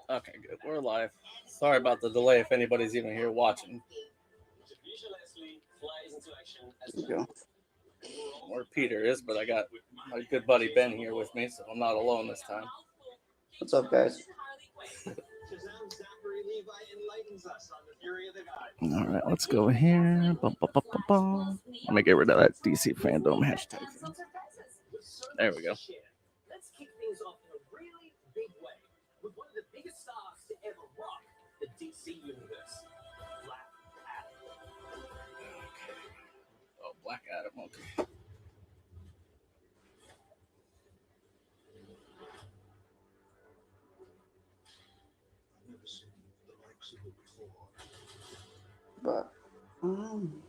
Okay, good. We're live. Sorry about the delay if anybody's even here watching. There we go. Where Peter is, but I got my good buddy Ben here with me, so I'm not alone this time. What's up, guys? All right, let's go here. Bum, bum, bum, bum, bum. Let me get rid of that DC Fandom hashtag. There we go. Oh, Black Adam. Okay. But I'm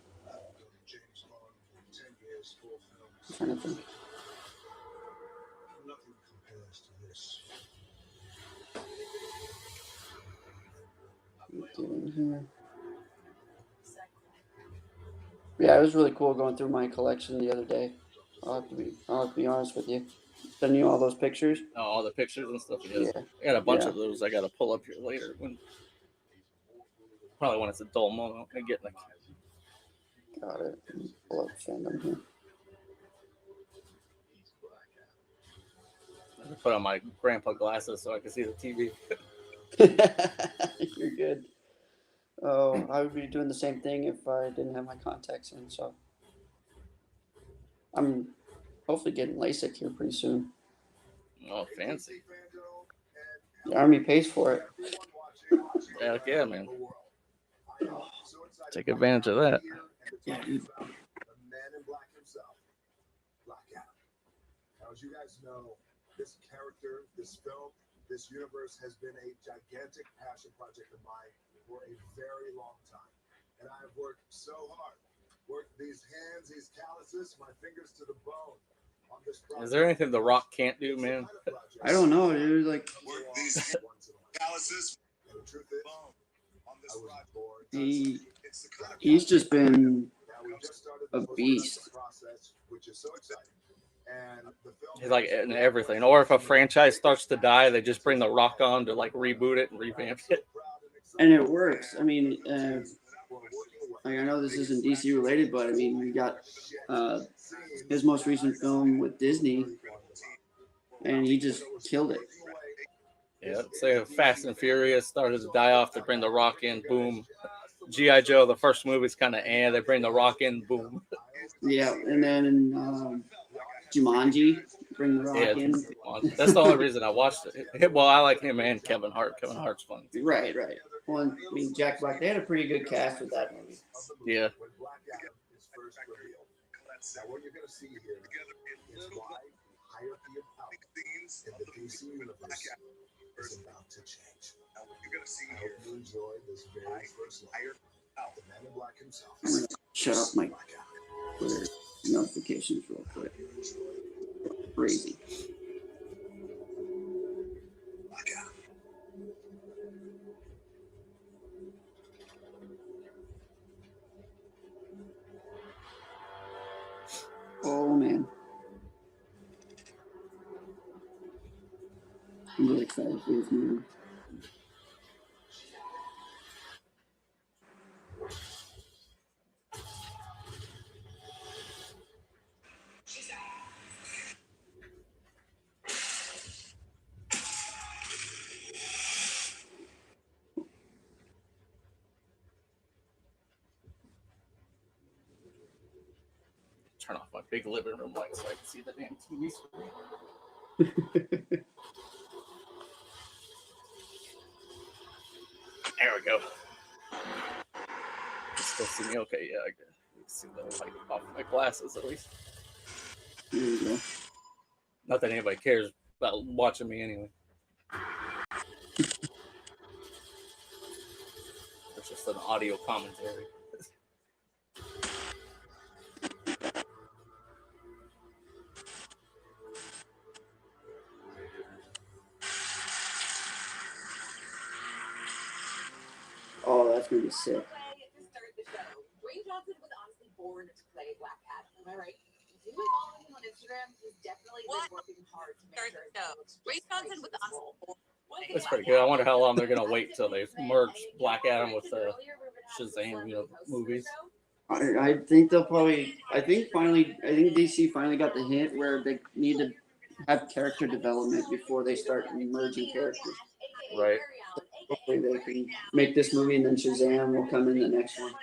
trying to think. What are we doing here? Yeah, it was really cool going through my collection the other day. I'll have to be honest with you. Sending you all those pictures. Oh, all the pictures and stuff. Yeah. Yeah, I got a bunch yeah. of those I got to pull up here later. Probably when it's a dull moment. I get like. Got it. Pull up fandom here. I put on my grandpa glasses so I can see the TV. You're good. Oh, I would be doing the same thing if I didn't have my contacts in. So I'm hopefully getting LASIK here pretty soon. Oh, fancy. The army pays for it. Heck yeah, man. Take advantage of that. Yeah, dude. As you guys know, this character, this film, this universe has been a gigantic passion project of mine for a very long time. And I've worked so hard. Worked these hands, these calluses, my fingers to the bone on this project. Is there anything The Rock can't do, man? I don't know, dude. Like Work these calluses. And the truth is, on this project, he's just been a beast. which is so exciting. And the film He's like in everything. Or if a franchise starts to die, they just bring The Rock on to like reboot it and revamp it. And it works. I mean, like I know this isn't DC related, but I mean, we got his most recent film with Disney, and he just killed it. Yeah, say if Fast and Furious started to die off, they bring The Rock in, boom. G.I. Joe, the first movie's kind of they bring The Rock in, boom. Yeah, and then Jumanji, bring the Rock in. That's the only reason I watched it. Well, I like him and Kevin Hart. Kevin Hart's funny. Right. Well, I mean, Jack Black, they had a pretty good cast with that movie. Yeah. Now, what you're going to see here is why hierarchy of power in the DC universe is about to change. I hope you enjoy this very first look at the Man in Black himself. I'm gonna shut up my Twitter notifications real quick. Crazy. Oh man, I'm really excited for this movie. Turn off my big living room light so I can see the damn TV screen. There we go. Still see me? Okay, yeah, I can see the light off my glasses at least. Here we go. Not that anybody cares about watching me anyway. It's just an audio commentary. Oh, that's gonna be sick. Dwayne Johnson was honestly born to play Black Adam. Am I right? If you follow him on Instagram, he's definitely been working hard to make sure his role looks Dwayne just right Johnson for was this honestly role. born. What It's pretty good. I wonder how long they're gonna wait till they merge Black Adam with the Shazam, movies. I think they'll probably. I think DC finally got the hint where they need to have character development before they start merging characters. Right. Hopefully they can make this movie and then Shazam will come in the next one.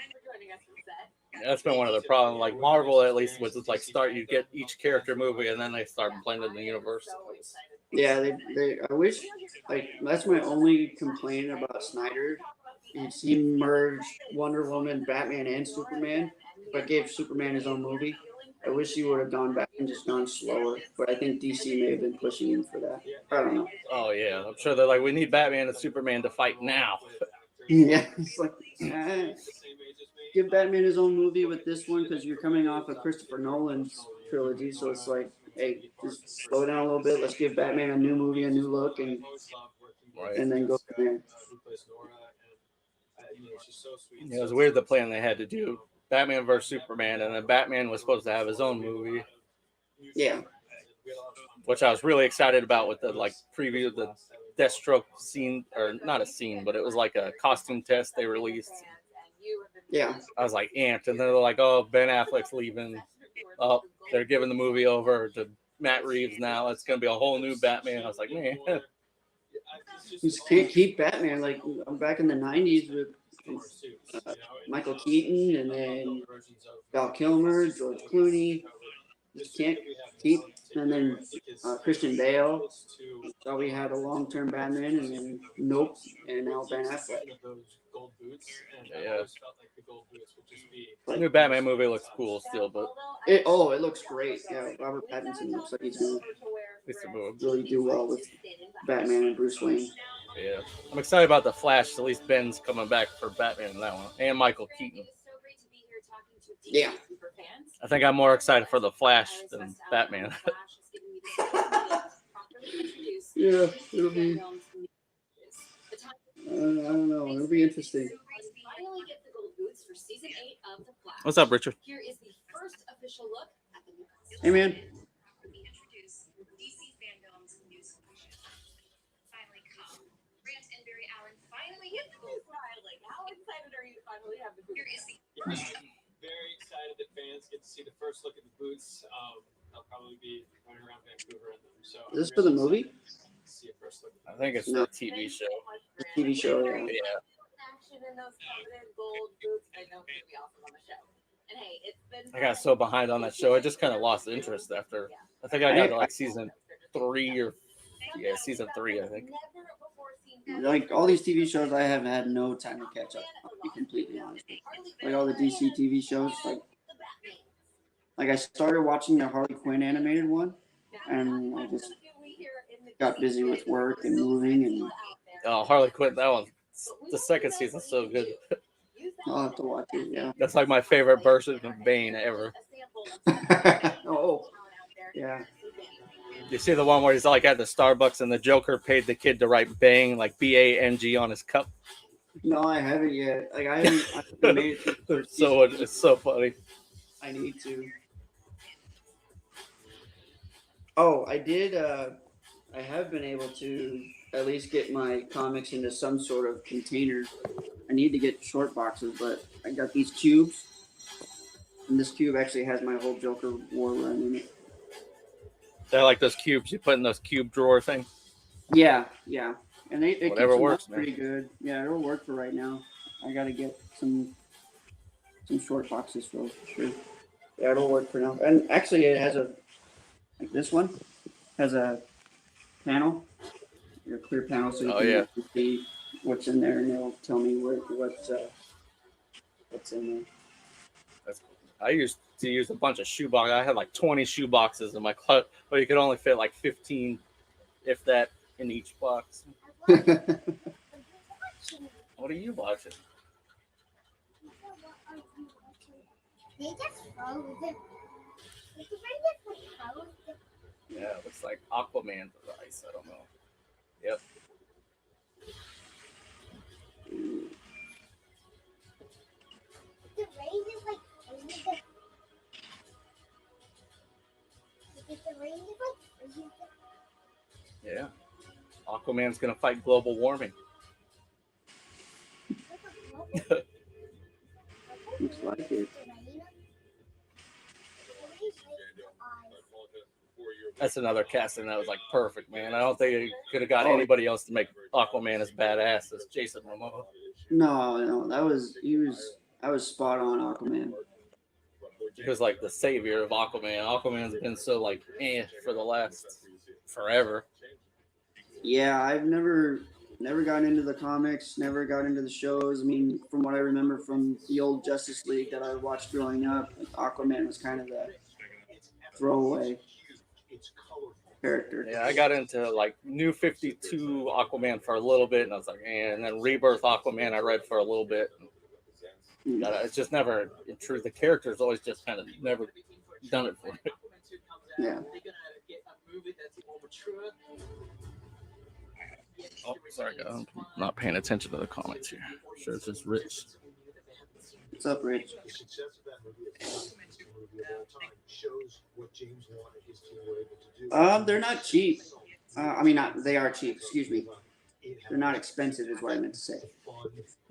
That's been one of the problems. Like Marvel, at least, was it's like you get each character movie, and then they start blending the universe. Yeah, they. I wish, like, that's my only complaint about Snyder. He merged Wonder Woman, Batman, and Superman, but gave Superman his own movie. I wish he would have gone back and just gone slower, but I think DC may have been pushing him for that. I don't know. Oh yeah, I'm sure they're like, we need Batman and Superman to fight now. Yeah, it's like, give Batman his own movie with this one because you're coming off of Christopher Nolan's trilogy, so it's like, hey, just slow down a little bit. Let's give Batman a new movie, a new look, and then go from there. Yeah, it was weird the plan they had to do Batman versus Superman, and then Batman was supposed to have his own movie. Yeah, which I was really excited about with the preview of the Deathstroke scene, or not a scene, but it was like a costume test they released. Yeah, I was like amped, and then they're like, "Oh, Ben Affleck's leaving. Oh, they're giving the movie over to Matt Reeves now. It's gonna be a whole new Batman." I was like, "Man, you just can't keep Batman. Like, I'm back in the '90s with Michael Keaton, and then Val Kilmer, George Clooney. Just can't keep, and then Christian Bale. So we had a long-term Batman, and then nope, and now Ben Affleck. yeah." New Batman movie looks cool still, but It looks great. Yeah, Robert Pattinson looks like he's gonna really do well with Batman and Bruce Wayne. Yeah, I'm excited about the Flash. At least Ben's coming back for Batman in that one, and Michael Keaton. Yeah. I think I'm more excited for the Flash than Batman. Yeah, it'll be. I don't know. It'll be interesting. What's up, Richard? Here is the first official look at the new costume. Hey, man. DC Fandom's new solution. Finally come. Grant and Barry Allen finally hit the goal. How excited are you to finally have the boots? Here is the Very excited that fans get to see the first look at the boots. They'll probably be running around Vancouver in them. So Is this for the movie? See a first look. I think it's the TV show. The TV show. Yeah. Yeah. Action in those coveted gold boots. I know it's gonna be awesome on the show. And hey, it's been. I got so behind on that show. I just kind of lost interest after. I think I got to season 3 or season 3. I think. Like all these TV shows, I haven't had no time to catch up. I'll be completely honest. Like all the DC TV shows, like I started watching the Harley Quinn animated one, and I just got busy with work and moving, and Oh, Harley Quinn. That one. The second season's so good. I'll have to watch it. Yeah. That's like my favorite version of Bane ever. Oh. Yeah. You see the one where he's like at the Starbucks and the Joker paid the kid to write Bang, like BANG, on his cup. No, I haven't yet. Like I haven't made it. It's so funny. I need to. Oh, I did. I have been able to at least get my comics into some sort of container. I need to get short boxes, but I got these cubes, and this cube actually has my whole Joker war run in it. They're like those cubes you put in those cube drawer things. Yeah, and it Whatever keeps them works, up pretty good. Yeah, it'll work for right now. I got to get some short boxes for sure. Yeah, it'll work for now. And actually, it has like this one has a panel, a clear panel, so you can see what's in there, and it'll tell me what's in there. I used to use a bunch of shoe boxes. I had like 20 shoe boxes in my closet, but you could only fit like 15, if that, in each box. What are you watching? They just froze it. Yeah, it looks like Aquaman for the ice. I don't know. Yep. The rain is like the rain is like Yeah. Aquaman's gonna fight global warming. Looks like it. That's another casting that was like perfect, man. I don't think they could have got anybody else to make Aquaman as badass as Jason Momoa. No, that was spot on, Aquaman. He was like the savior of Aquaman. Aquaman's been so like for the last forever. Yeah, I've never gotten into the comics, never got into the shows. I mean, from what I remember from the old Justice League that I watched growing up, like Aquaman was kind of the throwaway character. Yeah, I got into like New 52 Aquaman for a little bit, and I was like, and then Rebirth Aquaman I read for a little bit. It's just never, in truth, the character's always just kind of never done it for me. Yeah. Oh, sorry, guys. I'm not paying attention to the comments here. Sure, it's just Rich. What's up, Rich? The success of that movie, movie of all time, shows what James Wan and his team were able to do. They're not cheap. I mean, they are cheap. Excuse me. They're not expensive, is what I meant to say.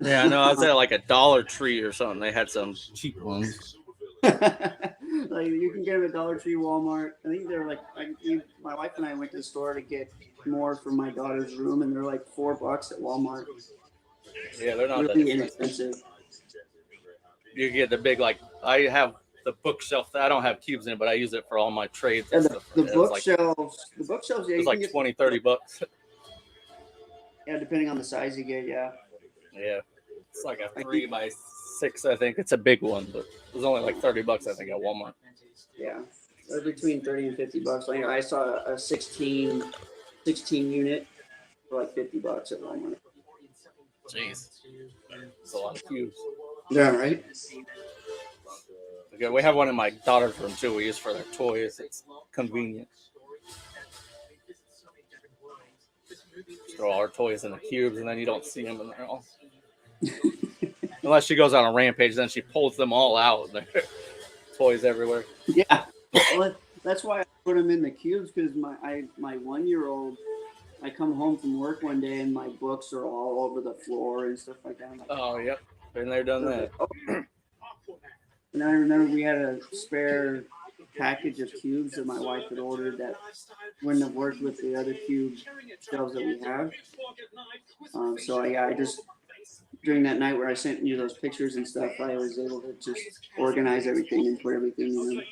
Yeah, I know. I was at like a Dollar Tree or something. They had some cheap ones. Like you can get them at Dollar Tree, Walmart. I think they're like, my wife and I went to the store to get more for my daughter's room, and they're like $4 at Walmart. Yeah, they're not really that inexpensive. You get the big, like, I have the bookshelf that I don't have cubes in, but I use it for all my trades. And And the, stuff. the It's like, bookshelves, yeah, it's you like can get, 20, 30 bucks. yeah, depending on the size you get, yeah. Yeah, it's like a 3x6, I think. It's a big one, but it was only like $30, I think, at Walmart. Yeah, they're between $30 and $50. Like I saw a 16 unit for like $50 at Walmart. Jeez, it's a lot of cubes. Yeah, right. Okay, we have one in my daughter's room too. We use for their toys. It's convenient. Just throw all our toys in the cubes, and then you don't see them in there all. Unless she goes on a rampage, then she pulls them all out. And toys everywhere. Yeah, well, that's why I put them in the cubes, because my 1-year-old, I come home from work one day and my books are all over the floor and stuff like that. I'm like, Oh, yep. Been there, done that. And I remember we had a spare package of cubes that my wife had ordered that wouldn't have worked with the other cube shelves that we have. So I just, during that night where I sent you those pictures and stuff, I was able to just organize everything and put everything in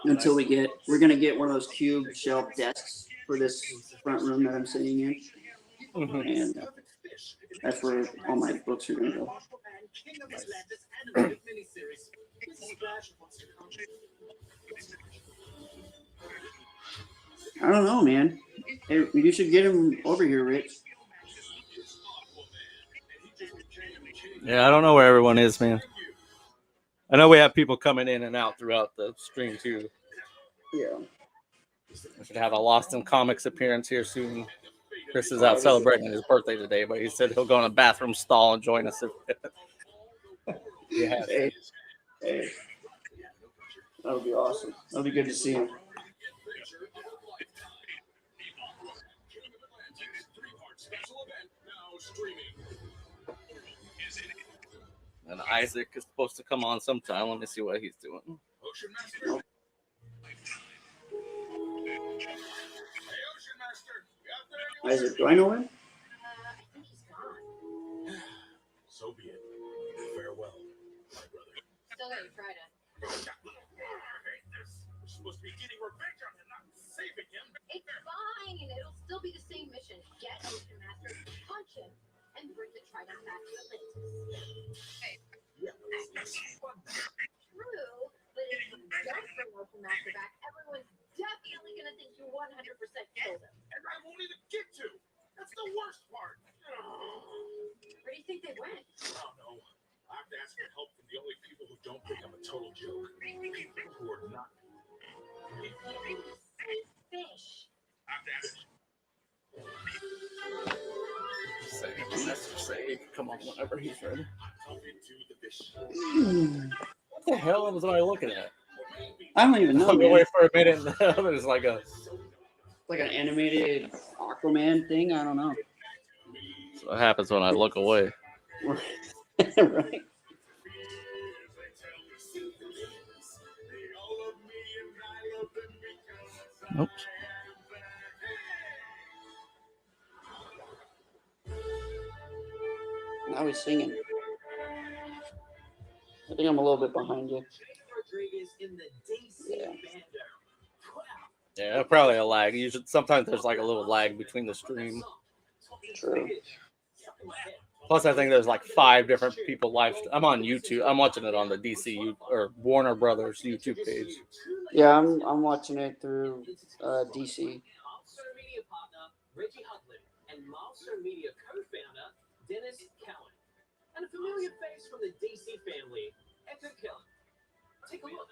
until we're going to get one of those cube shelf desks for this front room that I'm sitting in. Mm-hmm. And that's where all my books are going to go. I don't know, man. Hey, you should get him over here, Rich. Yeah, I don't know where everyone is, man. I know we have people coming in and out throughout the stream, too. Yeah. We should have a Lost in Comics appearance here soon. Chris is out celebrating his birthday today, but he said he'll go in the bathroom stall and join us. Yeah. Hey. That would be awesome. That would be good to see him. And Isaac is supposed to come on sometime. Let me see what he's doing. Isaac, do I know him? I think he's gone. So be it. Farewell, my brother. Still got your Friday. We're supposed to be getting revenge on him, not saving him. It's fine. It'll still be the same mission. Get Ocean Master, punch him, and bring the Trident back to Atlantis. Yeah, True, but if you don't bring Ocean Master back, everyone's definitely gonna think you 100% killed him. and I won't even get to. That's the worst part. Where do you think they went? I don't know. I have to ask for help from the only people who don't think I'm a total joke. People who are not. Fish. I have to ask. Say, come on, whenever he's ready. I'm talking to the fish. What the hell was I looking at? I don't even know. I'll Man. wait for a minute, and there's like a. Like an animated Aquaman thing. I don't know. That's what happens when I look away. Right. Nope. Now he's singing. I think I'm a little bit behind you. Yeah. Yeah, probably a lag. Sometimes there's like a little lag between the stream. True. Plus, I think there's like 5 different people live. I'm on YouTube. I'm watching it on the DC or Warner Brothers YouTube page. Yeah, I'm watching it through DC. Milestone Media partner Reggie Hudlin and Milestone Media co-founder Dennis Cowan, and a familiar face from the DC family, Echo Kellum. Take a look.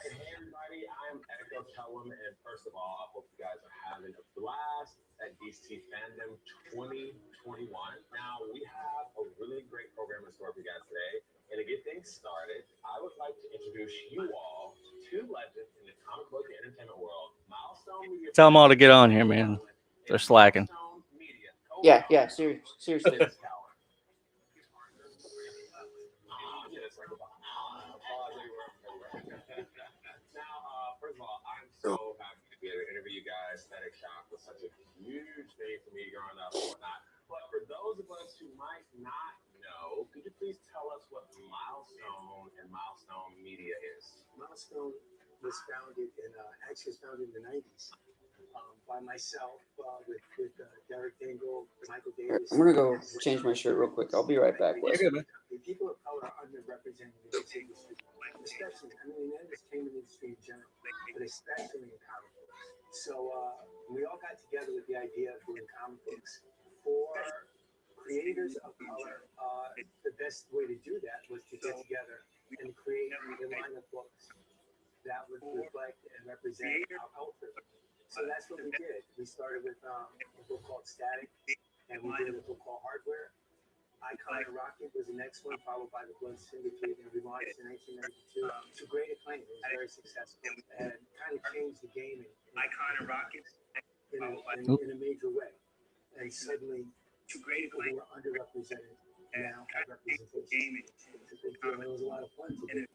Hey everybody, I'm Echo Kellum, and first of all, I hope you guys are having a blast at DC Fandom 2021. Now, we have a really great program in store for you guys today, and to get things started, I would like to introduce you all to 2 legends in the comic book and entertainment world. Milestone Media. Tell them all to get on here, man. They're slacking. Yeah, seriously. Now, first of all, I'm so happy to be able to interview you guys. Static Shock was such a huge thing for me growing up and whatnot. But for those of us who might not know, could you please tell us what Milestone and Milestone Media is? Milestone was founded in the 90s by myself, with Derek Dingle, Michael Davis. I'm gonna go change my shirt real quick. I'll be right back. You're good, man. The people of color are underrepresented in this industry, especially, I mean, in the entertainment industry in general, but especially in comic books. So we all got together with the idea of doing comic books for creators of color. The best way to do that was to get together and create a line of books that would reflect and represent our culture. So that's what we did. We started with a book called Static, and we did a book called Hardware. Icon and Rocket was the next one, followed by the Blood Syndicate, and we launched in 1992 to great acclaim. It was very successful and kind of changed the game Icon and Rocket in a major way. And suddenly, people who were underrepresented now have representation. It was a lot of fun to do.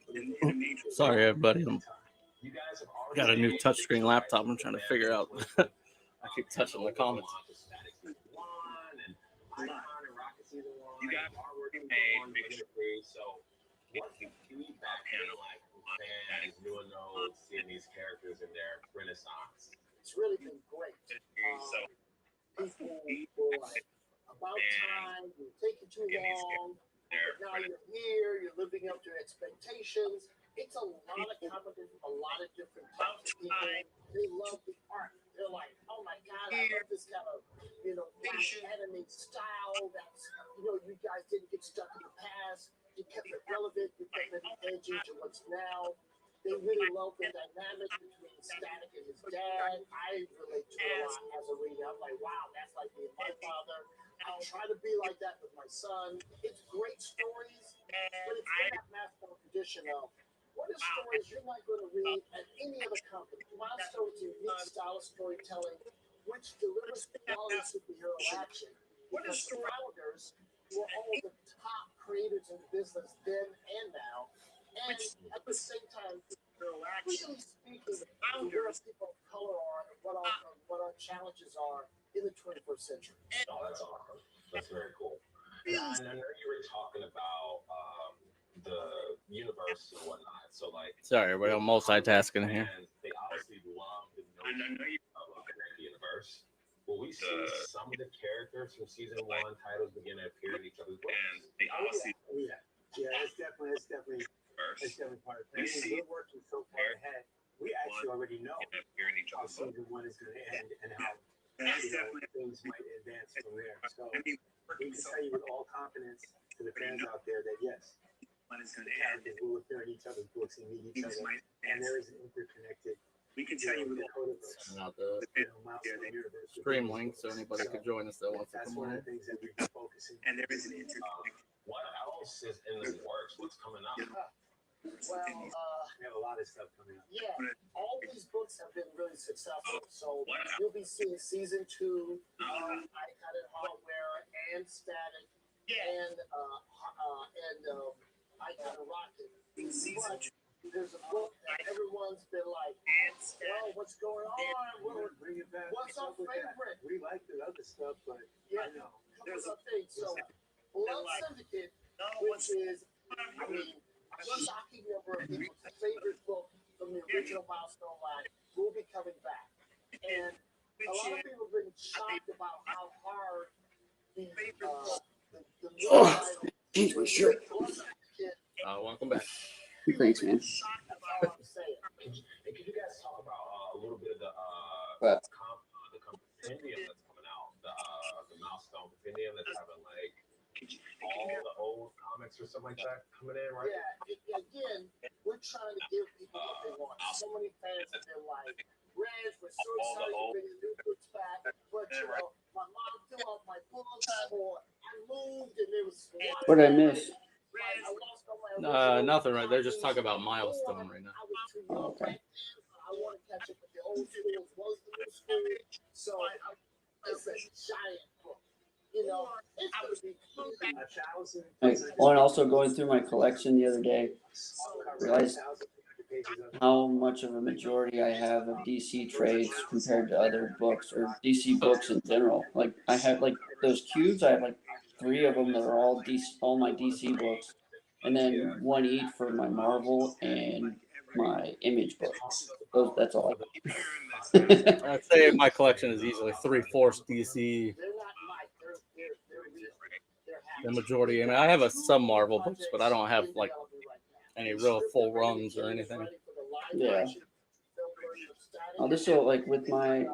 Sorry, everybody. I got a new touchscreen laptop. I'm trying to figure out. I keep touching the comments. You guys are working on so what do feedback like from fans, new and old, seeing these characters in their renaissance? It's really been great. People were like, about time, you're taking too long. Now you're here, you're living up to expectations. It's a lot of comics, a lot of different types of people. They love the art. They're like, oh my God, I love this kind of, black anime style that's, you guys didn't get stuck in the past. You kept it relevant, you kept it edgy to what's now. They really love the dynamic between Static and his dad. I relate to it a lot as a reader. I'm like, wow, that's like me and my father. I'll try to be like that with my son. It's great stories, but it's in that masterful tradition of what are stories you're not going to read at any other company. Milestone's a unique style of storytelling, which delivers quality superhero action. Because the founders were all the top creators in the business then and now, and at the same time, really speaking to where people of color are and what our challenges are in the 21st century. Oh, that's awesome. That's very cool. And I know you were talking about the universe and whatnot. So, like, Sorry, we're multitasking here. They obviously love the notion of the universe. Will we see some of the characters from season 1 titles begin to appear in each other's books? Yeah, it's definitely part of it. We're working so far ahead. We actually already know how season 1 is going to end and how things might advance from there. So we can tell you with all confidence to the fans out there that yes, the characters will appear in each other's books and meet each other, and there is an interconnected. We can tell you with Not the stream link, so anybody could join us that wants to that's come one on. of the things that we've been focusing. And there is an interconnect. What else is in the works? What's coming up? Well, We have a lot of stuff coming up. yeah, all these books have been really successful. So you'll be seeing season 2 of Icon and Hardware and Static and Icon and Rocket. But there's a book that everyone's been like, well, what's going on? Bring it back. What's our favorite? We like the other stuff, but Yeah, I know. couple of things. So Blood Syndicate, which is, I mean, a shocking number of people's favorite book from the original Milestone line, will be coming back. And a lot of people have been shocked about how hard the new title, Jeez, my shirt. Blood Syndicate, Welcome back. Thanks, man. that's all I'm saying. Hey, could you guys talk about a little bit of the What? the compendium that's coming out, the milestone compendium that's having like all the old comics or something like that coming in, right? Yeah, again, we're trying to give people what they want. So many fans have been like, Reg, we're so excited to bring the new books back, but you know, my mom threw out my books, or I moved and there was What did I miss? I lost all my Nothing right. They're just talking about Milestone right now. I was too Oh, young okay. back then. I want to catch up with the old school as well as the new school. So it's a giant book. You know, it's going to be 1,000. And also going through my collection the other day, realized how much of a majority I have of DC trades compared to other books or DC books in general. Like I have like those cubes, I have like 3 of them that are all my DC books, and then 1 each for my Marvel and my Image book. That's all I got. I'd say my collection is easily 3/4 DC. they're not like they're real. They're The happy. majority. I mean, I have some Marvel books, but I don't have like any real full runs or anything. Yeah. Oh, this will like with my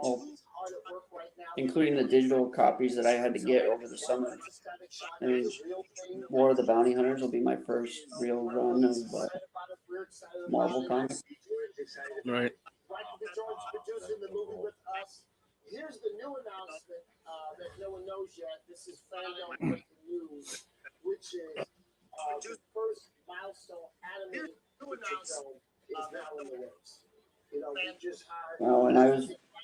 including the digital copies that I had to get over the summer. I mean, War of the Bounty Hunters will be my first real run of Marvel comics. Right. Michael Jordan's producing the movie with us. Here's the new announcement that no one knows yet. This is Fandom breaking news, which is the first Milestone animated feature film is now in the works. You know, we just hired. Oh, and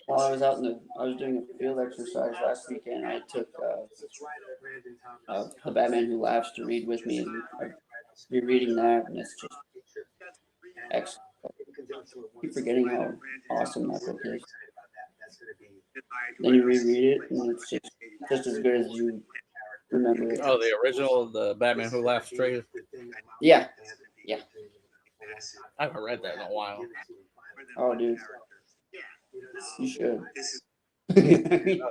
while I was out I was doing a field exercise last weekend. I took The Batman Who Laughs to read with me, and I've been reading that, and it's just excellent. I keep forgetting how awesome that book is. Then you reread it, and it's just as good as you remember it. Oh, the original, the Batman Who Laughs trade. Yeah. I haven't read that in a while. Oh, dude. You should. The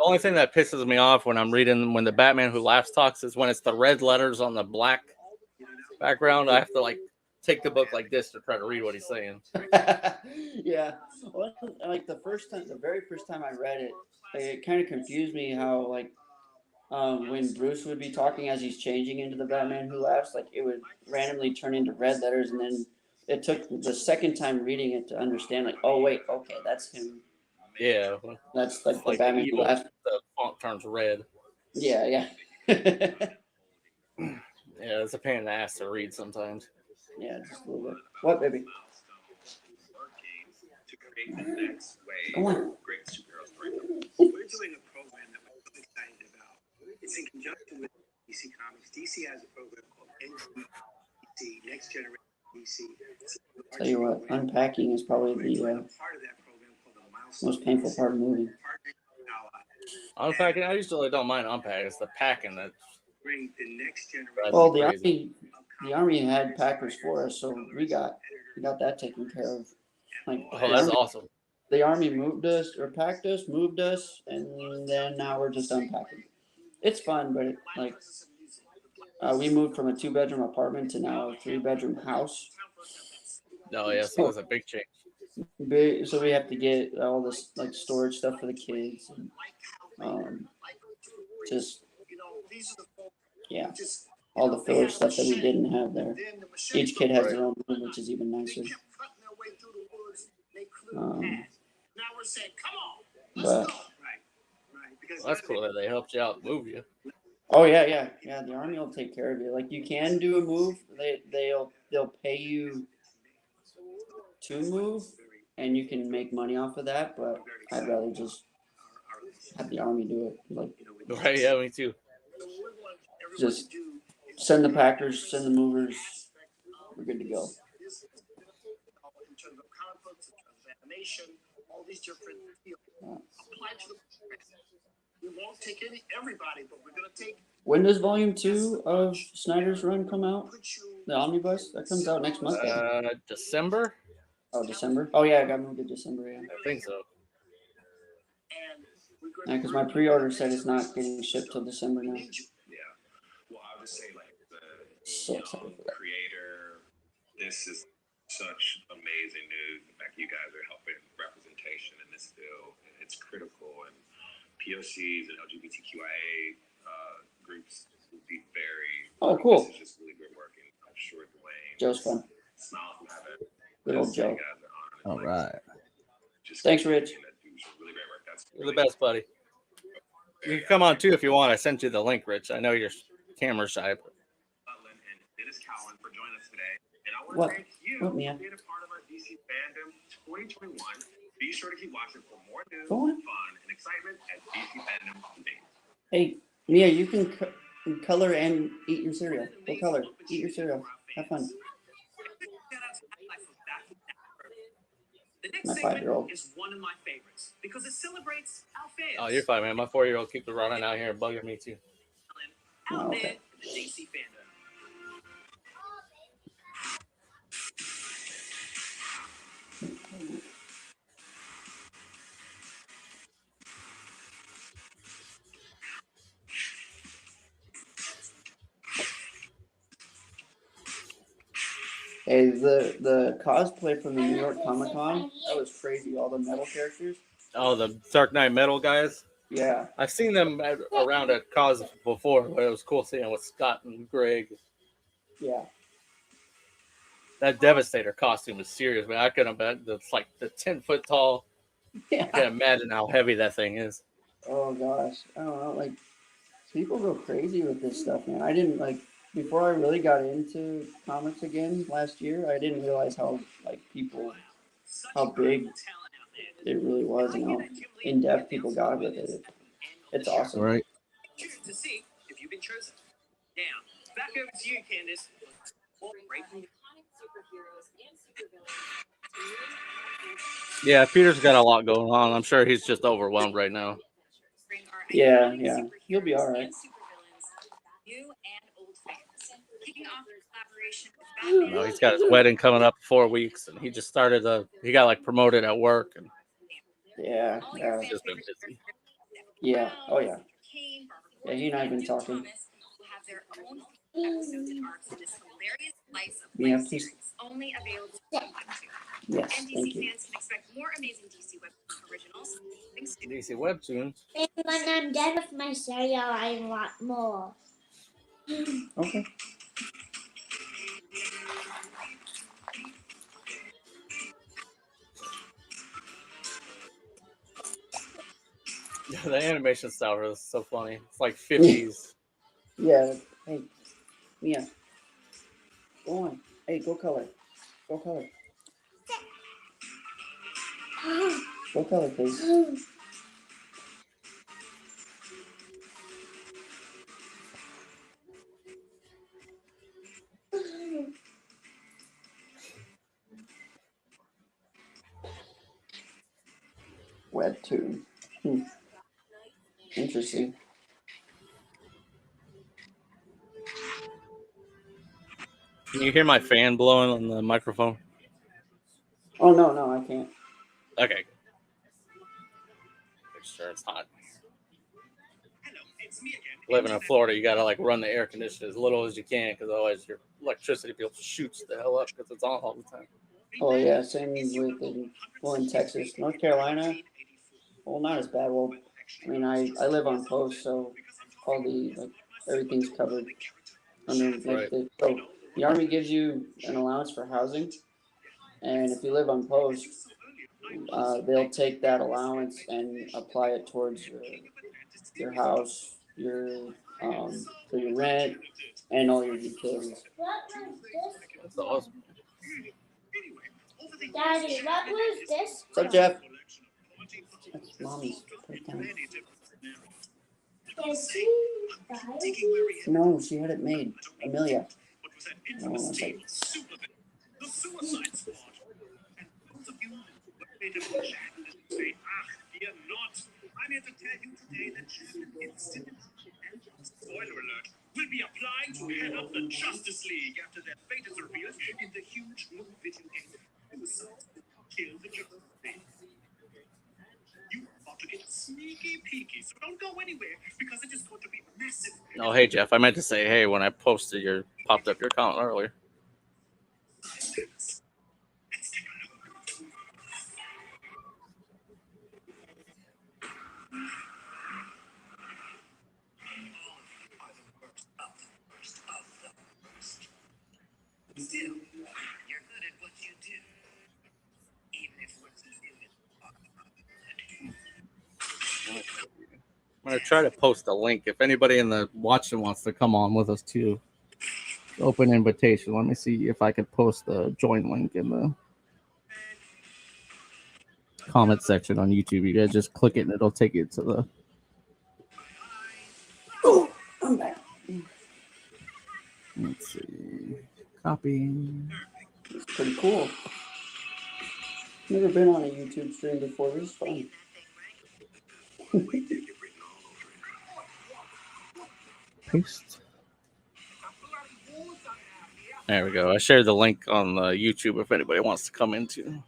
only thing that pisses me off when I'm reading when the Batman Who Laughs talks is when it's the red letters on the black background. I have to like take the book like this to try to read what he's saying. Yeah. Well, like the very first time I read it, it kind of confused me how like when Bruce would be talking as he's changing into the Batman Who Laughs, like it would randomly turn into red letters, and then it took the second time reading it to understand, like, oh wait, okay, that's him. Yeah. That's like the Batman Who Laughs. The font turns red. Yeah. Yeah, it's a pain in the ass to read sometimes. Yeah, just a little bit. What, baby? Come on. We're doing a program that we're really excited about. It's in conjunction with DC Comics. DC has a program called DC, Next Generation DC. Tell you what, unpacking is probably the most painful part of moving. Unpacking, I usually don't mind unpacking. It's the packing that. Well, the army had packers for us, so we got that taken care of. Like, oh, that's awesome. The army moved us or packed us, moved us, and then now we're just unpacking. It's fun, but we moved from a 2-bedroom apartment to now a 3-bedroom house. No, yeah, so it's a big change. So we have to get all this like storage stuff for the kids, and all the filler stuff that we didn't have there. Each kid has their own room, which is even nicer. But that's cool that they helped you out, move you. Oh yeah. The army will take care of you. Like you can do a move. they'll pay you to move, and you can make money off of that. But I'd rather just have the army do it. Like, Right? Yeah, me too. just send the packers, send the movers. We're good to go. In terms of comic books, in terms of animation, all these different fields apply to the program. We won't take everybody, but we're going to take. When does Volume 2 of Snyder's Run come out? The Omnibus? That comes out next month. December? Oh, December? Oh, yeah, I got moved to December, yeah. I think so. Yeah, because my pre-order said it's not getting shipped till December now. Yeah. Well, I would just say like So excited for that. creator, this is such amazing news. The fact you guys are helping representation in this field, it's critical, and POCs and LGBTQIA groups will be very. Oh, cool. This is just really good work, and I'm sure Dwayne. Joe's fun. Smile from heaven. Good old Joe. All right. Thanks, Rich. Really great work. That's You're the best, buddy. You can come on too if you want. I sent you the link, Rich. I know you're camera shy. But... And Dennis Cowan for joining us today. And I want What? to thank you What, for Mia? being a part of our DC Fandom 2021. Be sure to keep watching for more news, Go on. fun, and excitement at DC Fandom today. Hey, Mia, you can color and eat your cereal. Go color. Eat your cereal. Have fun. The next My segment 5-year-old. is one of my favorites because it celebrates our fans. Oh, you're fine, man. My 4-year-old keeps running out here and bugging me too. Out Oh, there okay. in the DC fandom. Hey, the cosplay from the New York Comic Con, that was crazy. All the metal characters. Oh, the Dark Knight Metal guys. Yeah. I've seen them around at cause before, but it was cool seeing with Scott and Greg. Yeah. That Devastator costume is serious, man. I couldn't imagine. It's like the 10-foot tall. Yeah. I can't imagine how heavy that thing is. Oh gosh, I don't know. Like, people go crazy with this stuff, man. I didn't before I really got into comics again last year. I didn't realize how how big it really was, and how in depth people got with it. It's awesome. Right. To see if you've been chosen. Now, back over to you, Candace. Breaking Yeah, Peter's got a lot going on. I'm sure he's just overwhelmed right now. Yeah, he'll be all right. New and old fans. Kicking off the collaboration with You know, he's got his wedding coming up in 4 weeks, and he just started he got like promoted at work, and Yeah, he's just been busy. yeah. Oh yeah. Yeah, he and I have been talking. will have their own episodes and arcs in this hilarious slice of Yeah, life please. series, only available on Webtoon. Yes, And thank DC you. fans can expect more amazing DC Webtoon originals. Thanks to DC Webtoons. And when I'm done with my cereal, I want more. Okay. The animation style is so funny. It's like 50s. Yeah. Hey, Mia. Go on. Hey, go color. Go color. Go color, please. Webtoon. Interesting. Can you hear my fan blowing on the microphone? Oh no, I can't. Okay. Make sure it's hot. Hello, it's me again. Living in Florida, you gotta like run the air conditioner as little as you can, because otherwise your electricity bill shoots the hell up because it's on all the time. Oh yeah, same with in Texas, North Carolina. Well, not as bad. Well, I mean, I live on post, so all everything's covered under Right. so the Army gives you an allowance for housing, and if you live on post, they'll take that allowance and apply it towards your house, your for your rent, and all your utilities. That's awesome. Daddy, what was this? What's up, Jeff? That's mommy's playtime. Is she buying? No, she had it made. Amelia. Oh, that's like, The Suicide Squad. And those of you who are made of Jack and say, fear not. I'm here to tell you today that Jack instant and spoiler alert will be applying to head up the Justice League after their fate is revealed in the huge new video game Suicide Squad Kill the Justice League. You are about to get sneaky peeky, so don't go anywhere because it is going to be massive. Oh, hey Jeff, I meant to say hey when I posted popped up your comment earlier. Still, you're good at what you do. Even if what you do is I'm gonna try to post a link if anybody in the watching wants to come on with us too. Open invitation. Let me see if I can post the join link in the comment section on YouTube. You guys just click it and it'll take you to the. oh, I'm back. Let's see. Copy. It's pretty cool. Never been on a YouTube stream before. This is fun. Paste. There we go. I shared the link on YouTube if anybody wants to come into.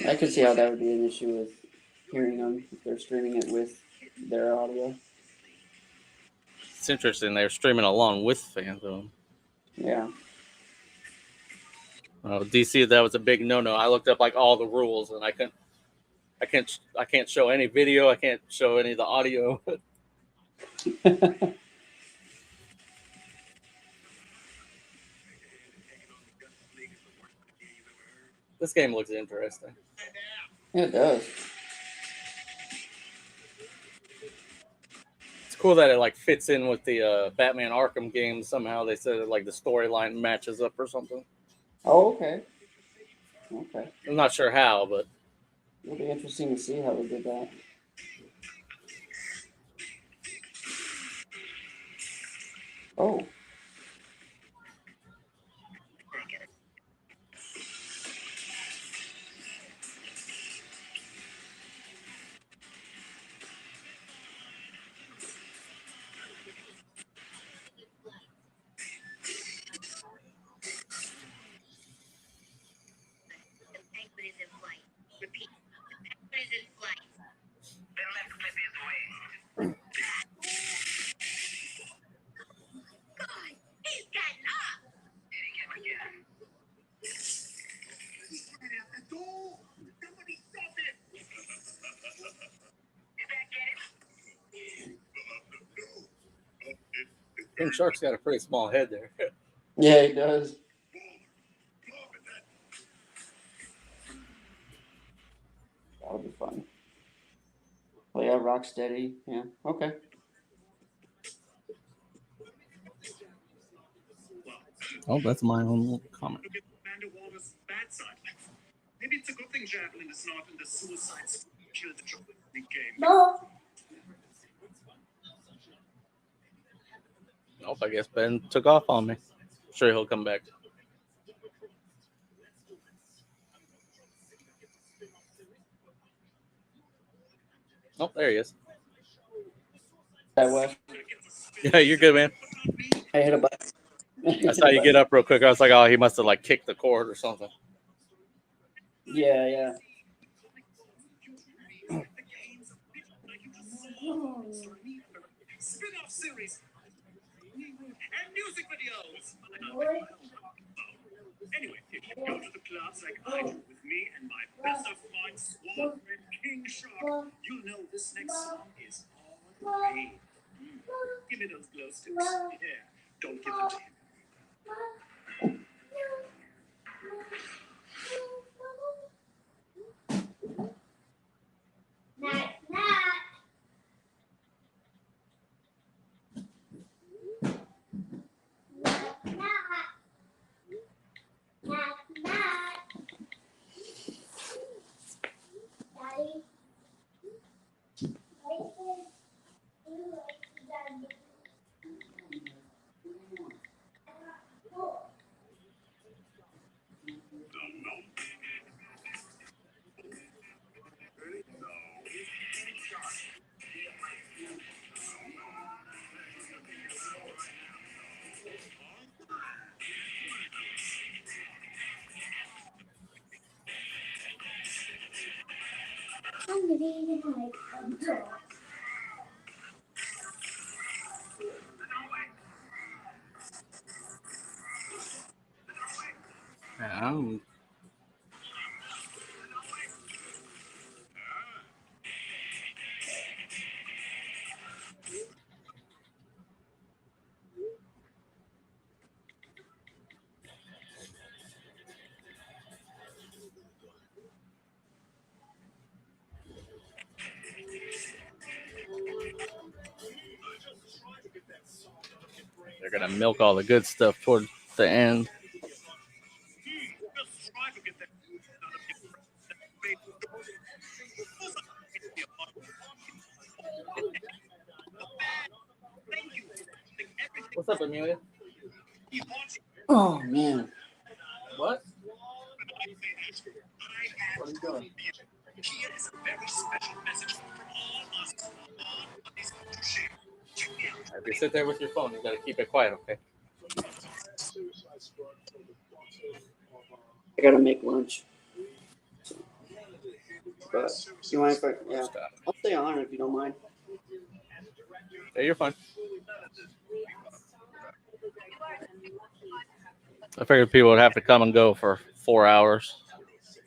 I could see how that would be an issue with hearing them if they're streaming it with their audio. It's interesting. They're streaming along with Fandom. Yeah. DC, that was a big no-no. I looked up like all the rules, and I can't show any video. I can't show any of the audio. This game looks interesting. Yeah, it does. It's cool that it like fits in with the Batman Arkham games. Somehow they said like the storyline matches up or something. Oh, okay. Okay. I'm not sure how, but it'll be interesting to see how they did that. Oh. King Shark's got a pretty small head there. Yeah, he does. That'll be fun. Oh yeah, Rocksteady. Yeah. Okay. Oh, that's my own little comment. Maybe it's a good thing Javelin is not in the Suicide Squad Kill the Justice League game. No. Oh, I guess Ben took off on me. Sure, he'll come back. Oh, there he is. That way. Yeah, you're good, man. I hit a button. I saw you get up real quick. I was like, oh, he must have like kicked the cord or something. Yeah, yeah. Spin-off series and music videos. Anyway, if you go to the clubs like I do with me and my best of fight squad friend King Shark, you'll know this next song is all the way. Give me those glow sticks. Yeah, don't give them to him. They're gonna milk all the good stuff toward the end. What's up, Amelia? Oh man. What? What are you doing? If you sit there with your phone, you gotta keep it quiet, okay? I gotta make lunch. But you mind if I? Yeah, I'll stay on if you don't mind. Yeah, you're fine. I figured people would have to come and go for 4 hours.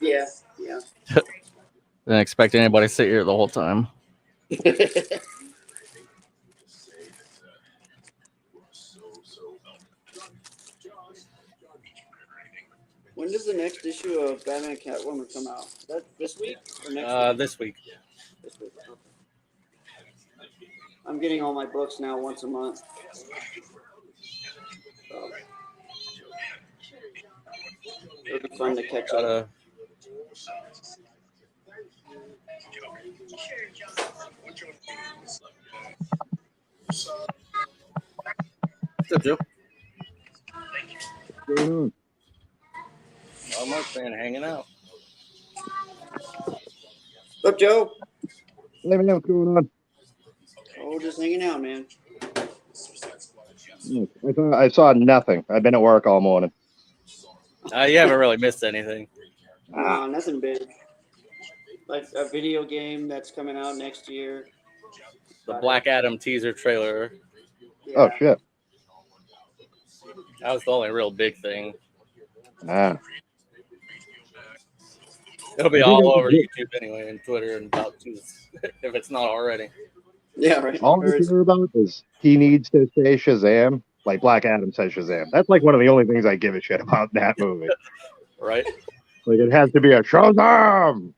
Yeah. Didn't expect anybody to sit here the whole time. When does the next issue of Batman Catwoman come out? Is that this week or next week? This week. This week. Okay. I'm getting all my books now once a month. So it'll be fun to catch up. What's up, Joe? What's going on? Not much, man. Hanging out. What's up, Joe? Hey, man, what's going on? Oh, just hanging out, man. I saw nothing. I've been at work all morning. You haven't really missed anything. Nothing big. Like a video game that's coming out next year. The Black Adam teaser trailer. Yeah. Oh, shit. That was the only real big thing. It'll be I think all I over did. YouTube anyway and Twitter and about to, if it's not already. Yeah, right. All I care about is he needs to say Shazam, like Black Adam says Shazam. That's like one of the only things I give a shit about in that movie. Right? Like, it has to be a Shazam!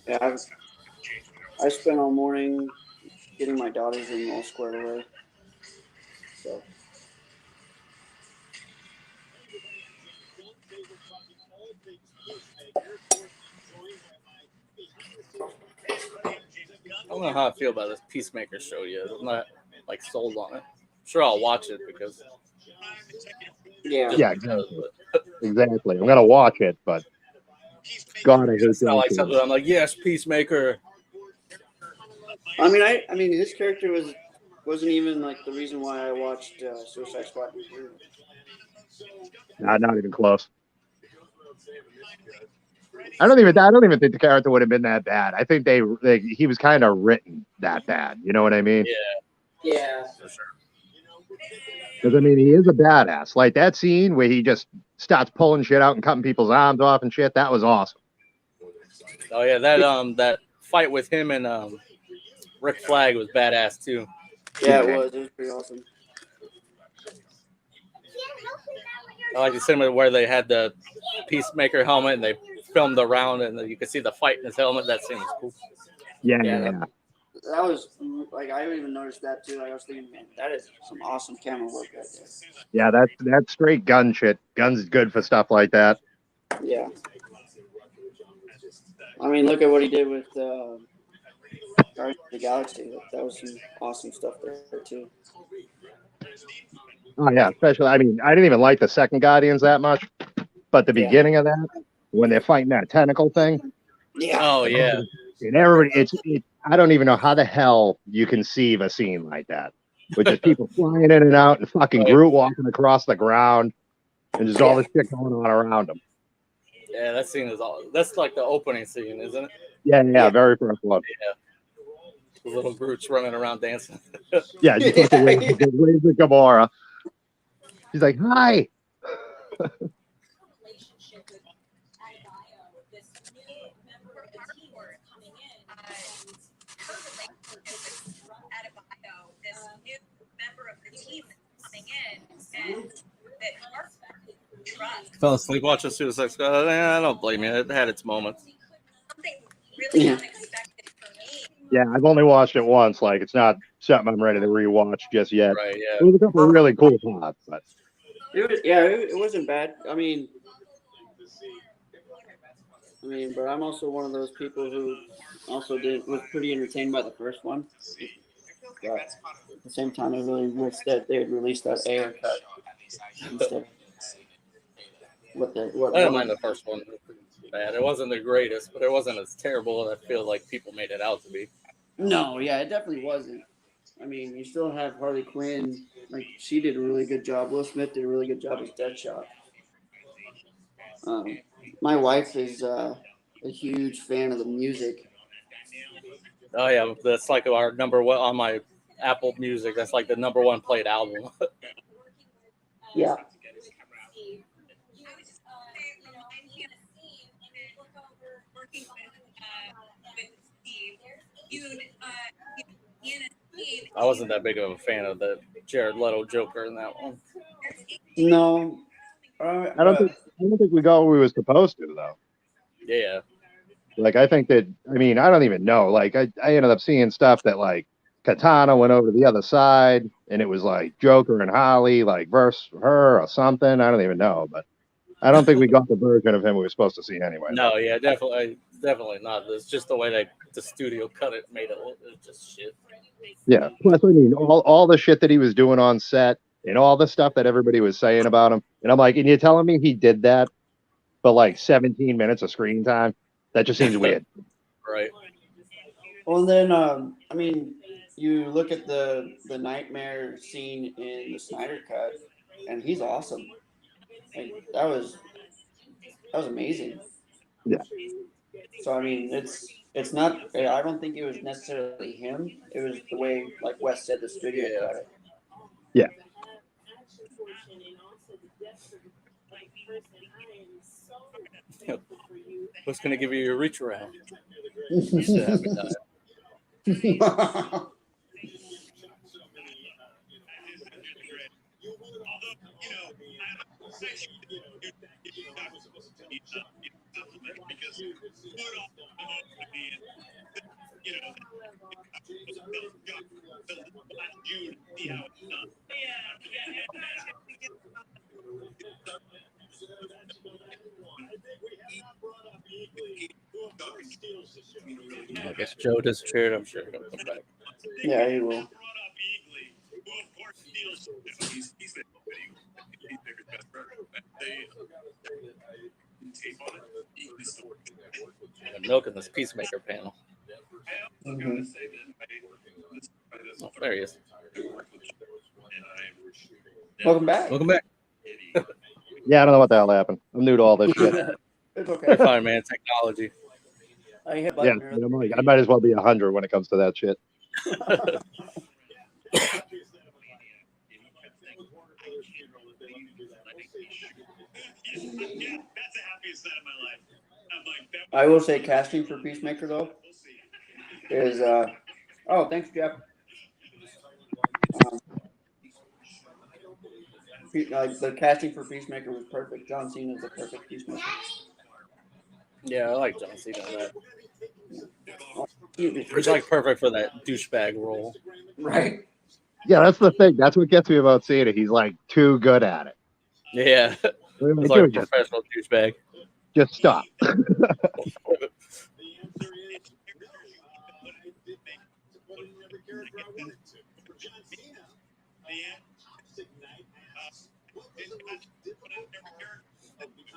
Yeah, I spent all morning getting my daughter's room all squared away. So. I don't know how I feel about this Peacemaker show yet. I'm not like sold on it. Sure, I'll watch it because. Yeah, exactly. I'm gonna watch it, but God, I hate It's not like that. something I'm like, yes, Peacemaker. I mean, his character wasn't even like the reason why I watched Suicide Squad. Not even close. I don't even think the character would have been that bad. I think he was kind of written that bad. You know what I mean? Yeah, for sure. Because I mean, he is a badass. Like that scene where he just starts pulling shit out and cutting people's arms off and shit. That was awesome. Oh yeah, that fight with him and Rick Flag was badass too. Yeah, it was. It was pretty awesome. I like the cinema where they had the Peacemaker helmet and they filmed around and you could see the fight in his helmet. That scene was cool. Yeah. That was like I even noticed that too. Like, I was thinking, man, that is some awesome camera work right there. Yeah, that's straight gun shit. Guns good for stuff like that. Yeah. I mean, look at what he did with Guardians of the Galaxy. That was some awesome stuff there too. Oh yeah, especially. I mean, I didn't even like the second Guardians that much, but the beginning of that, when they're fighting that tentacle thing. Yeah. Oh yeah. And everybody, I don't even know how the hell you conceive a scene like that. with just people flying in and out and fucking Groot walking across the ground and just all this shit going on around him. Yeah, that scene is all. That's like the opening scene, isn't it? Yeah, very first one. Yeah. The little Groot's running around dancing. Yeah, just fucking waves at Gamora. He's like, hi. This new member of the team coming in, and that Mark trust. Fell asleep watching Suicide Squad. I don't blame you. It had its moments. Something really unexpected for me. Yeah, I've only watched it once. Like, it's not something I'm ready to rewatch just yet. Right, yeah. There was a couple of really cool spots, but it wasn't bad. I mean, but I'm also one of those people who also was pretty entertained by the first one. But at the same time, I really wish that they had released that Ayer cut instead. I didn't mind the first one. Bad. It wasn't the greatest, but it wasn't as terrible as I feel like people made it out to be. No, yeah, it definitely wasn't. I mean, you still have Harley Quinn. Like, she did a really good job. Will Smith did a really good job as Deadshot. My wife is a huge fan of the music. Oh yeah, that's like our number one on my Apple Music. That's like the number one played album. Yeah. I wasn't that big of a fan of the Jared Leto Joker in that one. No, I don't think we got what we was supposed to though. Yeah. Like, I think that, I mean, I don't even know. Like, I ended up seeing stuff that, like, Katana went over to the other side, and it was, like, Joker and Holly, like, versus her or something. I don't even know, but I don't think we got the version of him we were supposed to see anyway. No, yeah, definitely not. It's just the way the studio cut it made it just shit. Yeah. Plus, I mean, all the shit that he was doing on set and all the stuff that everybody was saying about him. And I'm like, and you're telling me he did that for, like, 17 minutes of screen time? That just seems weird. Right. Well, then, I mean, you look at the Nightmare scene in the Snyder Cut, and he's awesome. Like, that was amazing. Yeah. So I mean, it's not. I don't think it was necessarily him. It was the way, like Wes said, the studio cut it. Yeah. What's going to give you your reach around? I guess Joe disappeared. I'm sure he'll come back. Yeah, he will. I'm milking this Peacemaker panel. Mm-hmm. Oh, there he is. Welcome back. Welcome back. Yeah, I don't know what the hell happened. I'm new to all this shit. It's okay. You're fine, man. Technology. I I'm like, I might as well be 100 when it comes to that shit. I will say, casting for Peacemaker though is oh, thanks, Jeff. The casting for Peacemaker was perfect. John Cena is the perfect Peacemaker. Yeah, I like John Cena. He's like perfect for that douchebag role. Right. Yeah, that's the thing. That's what gets me about Cena. He's like too good at it. Yeah. He's like a professional douchebag. Just stop.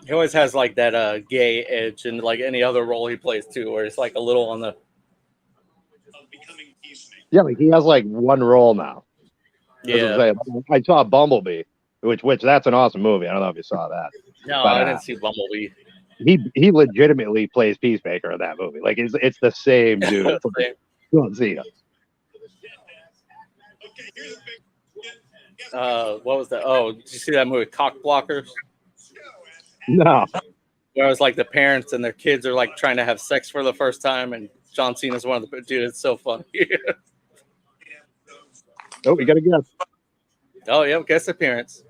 He always has like that gay edge in like any other role he plays too, where it's like a little on the. Yeah, like he has like one role now. Yeah. I saw Bumblebee, which that's an awesome movie. I don't know if you saw that. No, But, I didn't see Bumblebee. He legitimately plays Peacemaker in that movie. Like it's the same dude. John Cena. What was that? Oh, did you see that movie, Cock Blockers? No. Where it was like the parents and their kids are like trying to have sex for the first time, and John Cena's one of the dude. It's so funny. Oh, you got to guess. Oh yeah, guest appearance.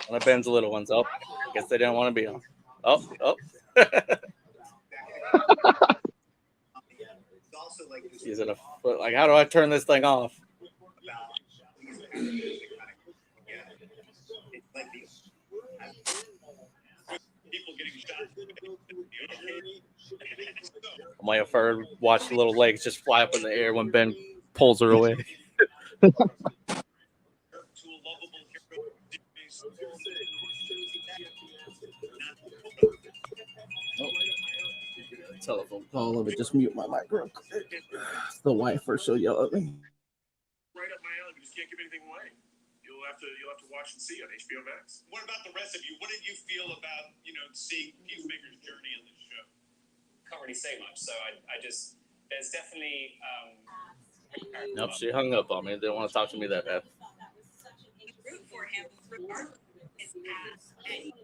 One of Ben's little ones. Oh, I guess they didn't want to be on. Oh. He's in a foot. Like, how do I turn this thing off? I might have heard watch little legs just fly up in the air when Ben pulls her away. Telephone call. Let me just mute my mic real quick. The wife or she'll yell at me. Right up my alley. We just can't give anything away. You'll have to watch and see on HBO Max. What about the rest of you? What did you feel about seeing Peacemaker's journey on this show? Can't really say much. So I just there's definitely. Nope, she hung up on me. Didn't want to talk to me that bad. You root for him regardless of his past, and you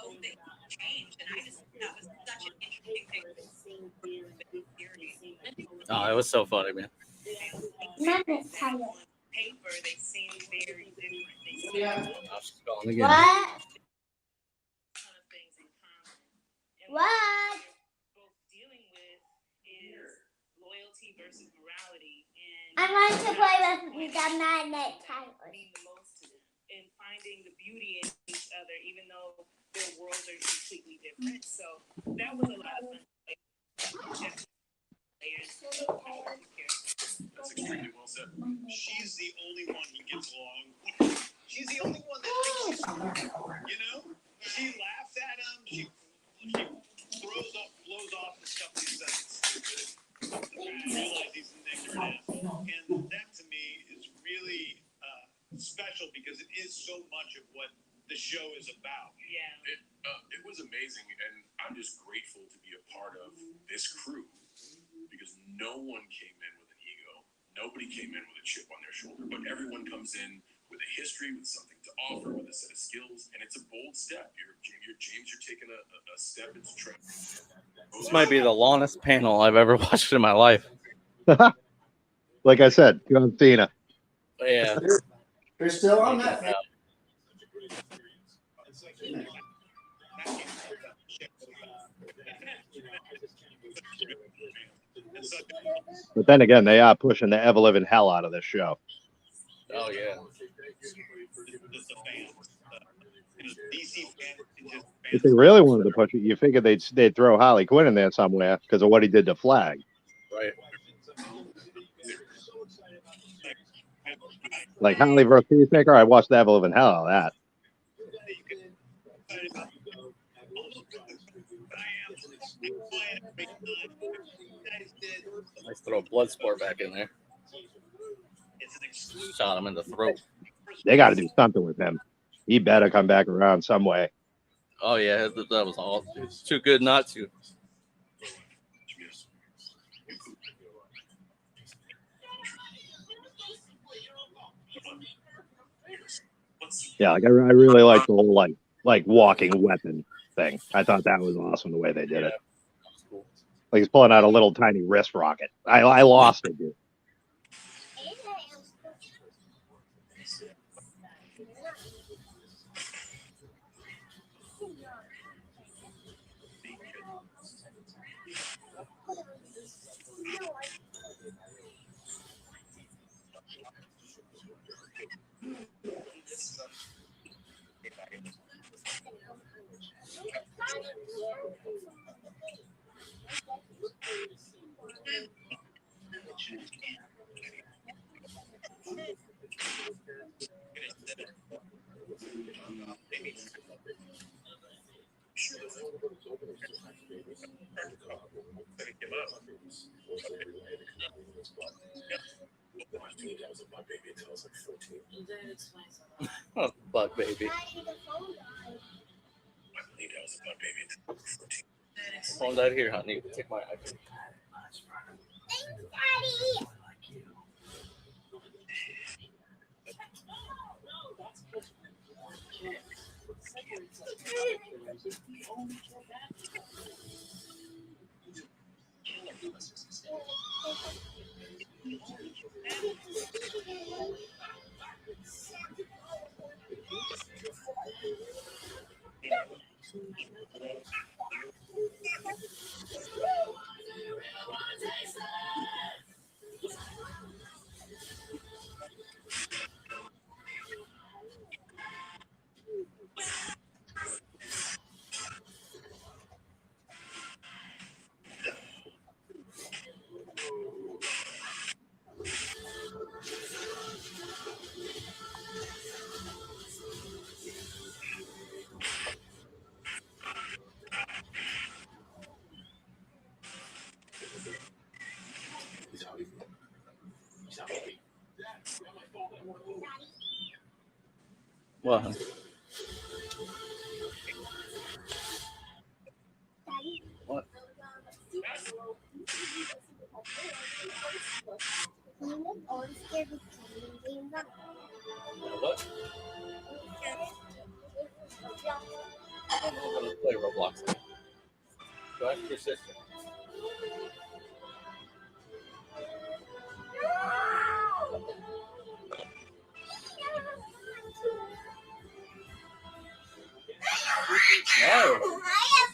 hope that he changed. And I just that was such an interesting thing. Oh, it was so funny, man. Paper, they seem very different. She's calling again. What? What? Both dealing with is loyalty versus morality, and I want to play with the magnet timer. And finding the beauty in each other, even though their worlds are completely different. So that was a lot of fun. That's extremely well said. She's the only one he gets along with. She's the only one that thinks she's smart. She laughs at him. She blows off the stuff he says is stupid. Realize he's an ignorant asshole. And that to me is really special because it is so much of what the show is about. Yeah. It was amazing, and I'm just grateful to be a part of this crew because no one came in with an ego. Nobody came in with a chip on their shoulder, but everyone comes in with a history, with something to offer, with a set of skills, and it's a bold step. You're taking a step into trend. This might be the longest panel I've ever watched in my life. Like I said, John Cena. Yeah. They're still on that. But then again, they are pushing the ever living hell out of this show. Oh yeah. If they really wanted to push it, you figured they'd throw Harley Quinn in there somewhere because of what he did to Flag. Right. Like Harley versus Peacemaker, I watched the ever living hell out of that. Let's throw Bloodsport back in there. Shot him in the throat. They got to do something with him. He better come back around some way. Oh yeah, that was all. It's too good not to. Yeah, like I really like the whole like walking weapon thing. I thought that was awesome the way they did it. Like he's pulling out a little tiny wrist rocket. I lost it, dude. was a butt baby until I was like 14. That explains a lot. Oh, butt baby. I believed I was a butt baby until I was 14. Phone died here, honey. Take my iPhone. Thanks, Daddy. What? What? What? I'm gonna play Roblox. Go ask your sister. No,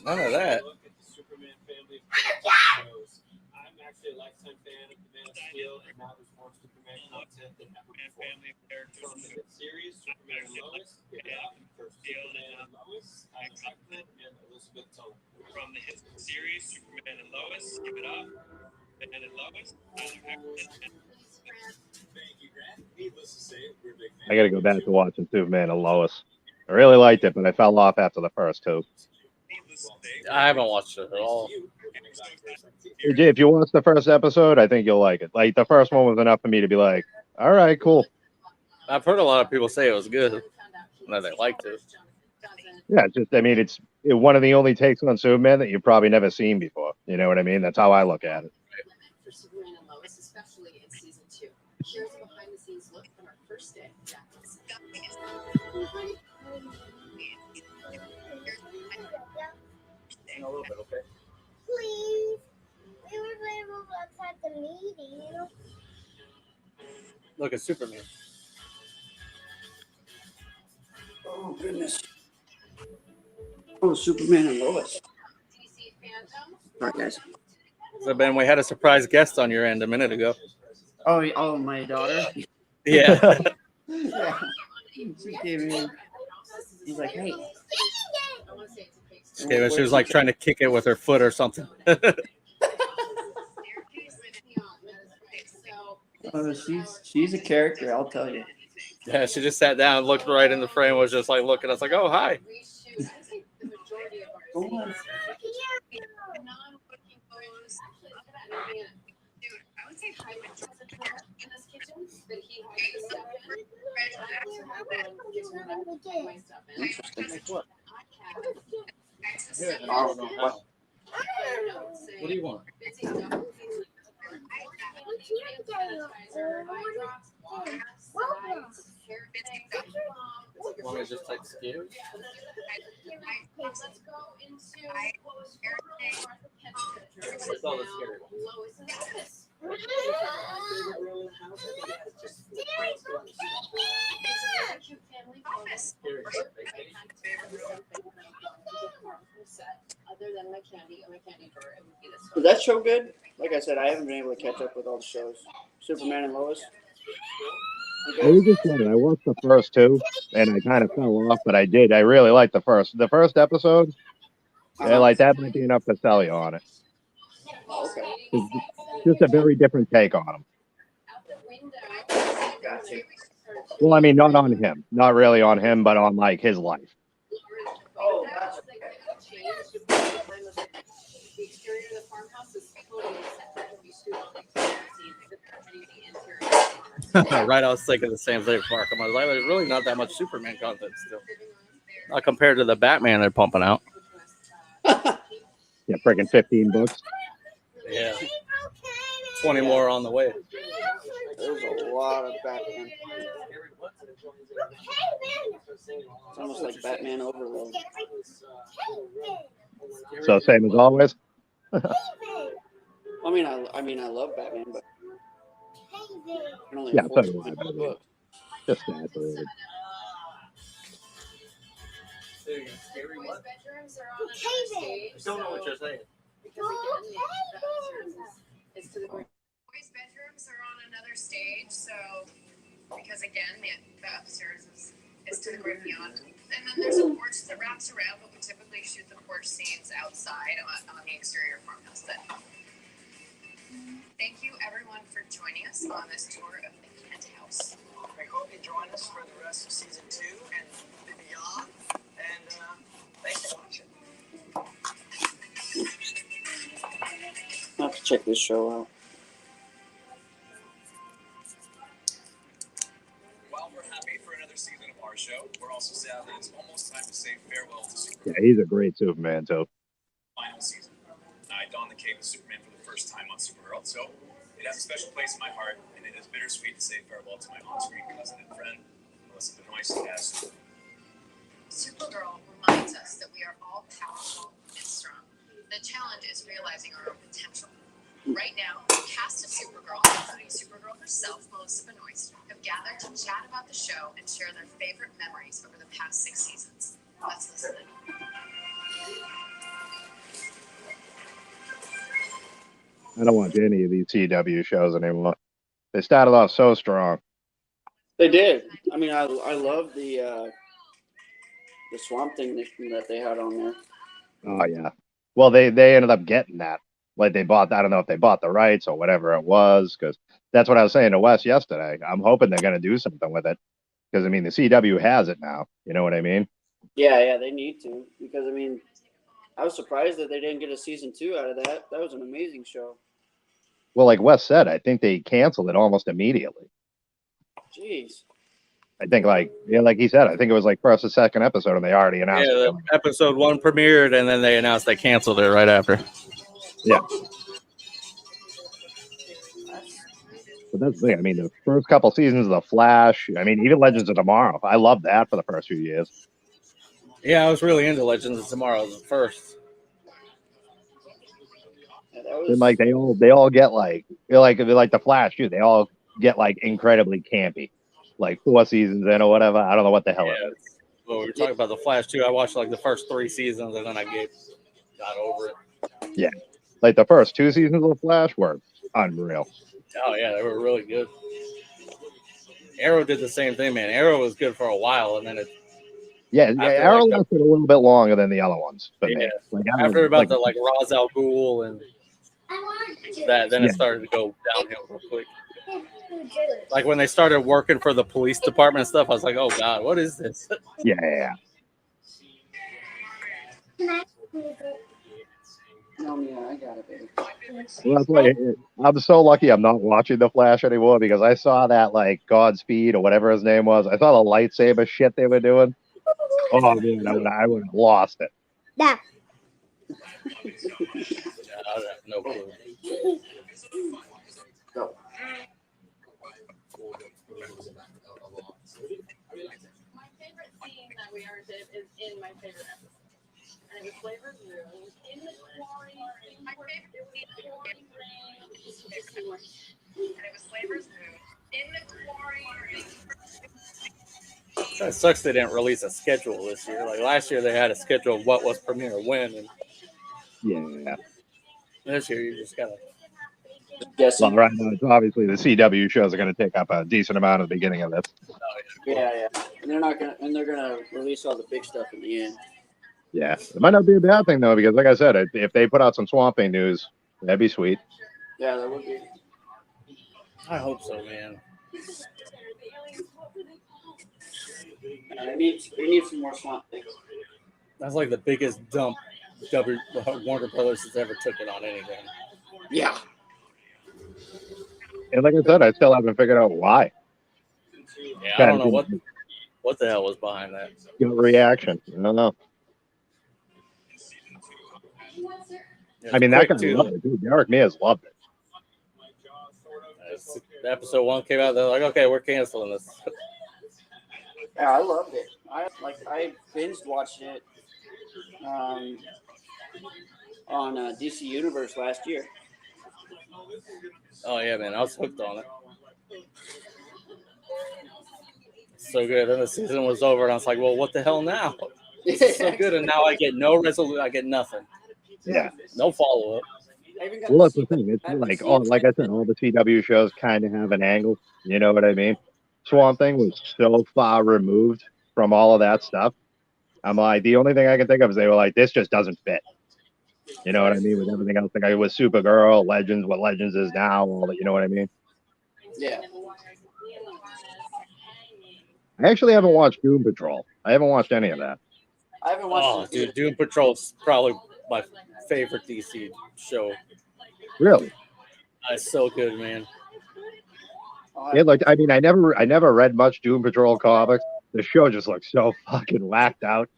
none of that. Look at the Superman family of shows. I'm actually a lifetime fan of the Man of Steel, and now there's more Superman content than ever before. Family of characters from the hit series, Superman and Lois, Give It Up, first Superman and Lois, Tyler Hoechlin, and Elizabeth Tolan. From the hit series, Superman and Lois, Give It Up, Ben and Lois, Tyler Hoechlin, and thank you, Grant. Needless to say, we're a big fan. I got to go back to watching Superman and Lois. I really liked it, but I fell off after the first two. I haven't watched it at all. If you watch the first episode, I think you'll like it. Like the first one was enough for me to be like, all right, cool. I've heard a lot of people say it was good, and that they liked it. Yeah, it's one of the only takes on Superman that you've probably never seen before. You know what I mean? That's how I look at it. For Superman and Lois, especially in season 2. Here's a behind-the-scenes look from our first day. A little bit, okay. Please. We were playing Roblox at the meeting. Look at Superman. Oh, goodness. Oh, Superman and Lois. DC Fandom. All right, guys. So Ben, we had a surprise guest on your end a minute ago. Oh, my daughter. Yeah. Yeah. She came in. He's like, hey. Yeah, she was like trying to kick it with her foot or something. Oh, she's a character, I'll tell you. Yeah, she just sat down, looked right in the frame, was just like looking. I was like, oh, hi. Go on. I would say hi in this kitchen that he had to step in. Interesting. What? What do you want? Want me to just type scared? Let's go into what was It's all the scary ones. Lois and Lois. Cute family office. Other than my candy and my candy drawer, it would be this Was that show good? Like I said, I haven't been able to catch up with all the shows. Superman and Lois. I was just saying, I watched the first two, and I kind of fell off, but I did. I really liked the first episode. Yeah, like that might be enough to sell you on it. Okay. It's just a very different take on him. Gotcha. Well, I mean, not on him, not really on him, but on like his life. Oh, gotcha. The exterior of the farmhouse is totally set. You should see the interior. Right, I was thinking the same thing, Mark. I was like, there's really not that much Superman content still, not compared to the Batman they're pumping out. Yeah, freaking 15 books. Yeah, 20 more on the way. There's a lot of Batman. It's almost like Batman overload. So same as always. I mean, I love Batman, but I can only Yeah, afford so to do I, read but I the mean, book. just saturated. Don't know what you're saying. Boys' bedrooms are on another stage, so because again, the upstairs is to the great beyond. And then there's a porch that wraps around, but we typically shoot the porch scenes outside on the exterior farmhouse then. Thank you everyone for joining us on this tour of the Kent House. We hope you join us for the rest of season 2 and beyond. And thanks for watching. I have to check this show out. While we're happy for another season of our show, we're also sad that it's almost time to say farewell to Yeah, Superman. he's a great Superman too. Final season. I donned the cape of Superman for the first time on Supergirl, so it has a special place in my heart, and it is bittersweet to say farewell to my on-screen cousin and friend, Melissa Benoist, as Supergirl reminds us that we are all powerful and strong. The challenge is realizing our own potential. Right now, the cast of Supergirl, including Supergirl herself, Melissa Benoist, have gathered to chat about the show and share their favorite memories over the past 6 seasons. Let's listen in. I don't watch any of these CW shows anymore. They started off so strong. They did. I mean, I love the Swamp Thing that they had on there. Oh yeah. Well, they ended up getting that. Like they bought. I don't know if they bought the rights or whatever it was, because that's what I was saying to Wes yesterday. I'm hoping they're gonna do something with it, because I mean the CW has it now. You know what I mean? Yeah, they need to, because I mean, I was surprised that they didn't get a season 2 out of that. That was an amazing show. Well, like Wes said, I think they canceled it almost immediately. Jeez. I think like he said, I think it was like first or second episode, and they already announced Yeah, it. the episode 1 premiered, and then they announced they canceled it right after. Yeah. But that's the thing. I mean, the first couple seasons of The Flash. I mean, even Legends of Tomorrow. I loved that for the first few years. Yeah, I was really into Legends of Tomorrow the first. Yeah, that was... And like they all get like they're like The Flash too. They all get like incredibly campy, like 4 seasons in or whatever. I don't know what the hell it is. Well, we were talking about The Flash too. I watched like the first 3 seasons, and then I got over it. Yeah, like the first 2 seasons of The Flash were unreal. Oh yeah, they were really good. Arrow did the same thing, man. Arrow was good for a while, and then it. Arrow lasted a little bit longer than the other ones for me. Like, after about the Ra's al Ghul and that, then it started to go downhill real quick. Like when they started working for the police department and stuff, I was like, "Oh God, what is this?" Yeah. No, yeah, I got it, baby. Well, that's why I'm so lucky I'm not watching The Flash anymore, because I saw that like Godspeed or whatever his name was. I saw the lightsaber shit they were doing. Oh man, I would have lost it. Yeah. I have no clue. Go. My favorite scene that we ever did is in my favorite episode. And it was Flavor's room in the quarry. My favorite scene and it was Flavor's room in the quarry. It sucks they didn't release a schedule this year. Like last year, they had a schedule of what was premiere when, and Yeah. this year you just gotta. Well, right now, it's obviously the CW shows are going to take up a decent amount of the beginning of this. Yeah, and they're gonna release all the big stuff in the end. Yeah, it might not be a bad thing though, because like I said, if they put out some Swamp Thing news, that'd be sweet. Yeah, that would be. I hope so, man. They need some more Swamp Things. That's like the biggest dump Warner Brothers has ever taken on anything. Yeah. And like I said, I still haven't figured out why. Yeah, I Kind don't of know what the hell was behind that. gut reaction. I don't know. It I was mean, that quick guy too. loved it. Dude, Derek Mears loved it. As episode 1 came out, they're like, okay, we're canceling this. Yeah, I loved it. I binged watched it on DC Universe last year. Oh yeah, man, I was hooked on it. So good. Then the season was over, and I was like, well, what the hell now? This is so good, and now I get no resolution. I get nothing. Yeah. No follow up. I even got Well, to that's see the thing. It's Batman like, scene. like I said, all the CW shows kind of have an angle. You know what I mean? Swamp Thing was so far removed from all of that stuff. I'm like, the only thing I can think of is they were like, this just doesn't fit. You know what I mean? With everything else, like with Supergirl, Legends, what Legends is now, all that. You know what I mean? Yeah. I actually haven't watched Doom Patrol. I haven't watched any of that. I haven't watched Oh, it either. dude, Doom Patrol's probably my favorite DC show. Really? It's so good, man. Yeah, like I mean, I never read much Doom Patrol comics. The show just looks so fucking whacked out.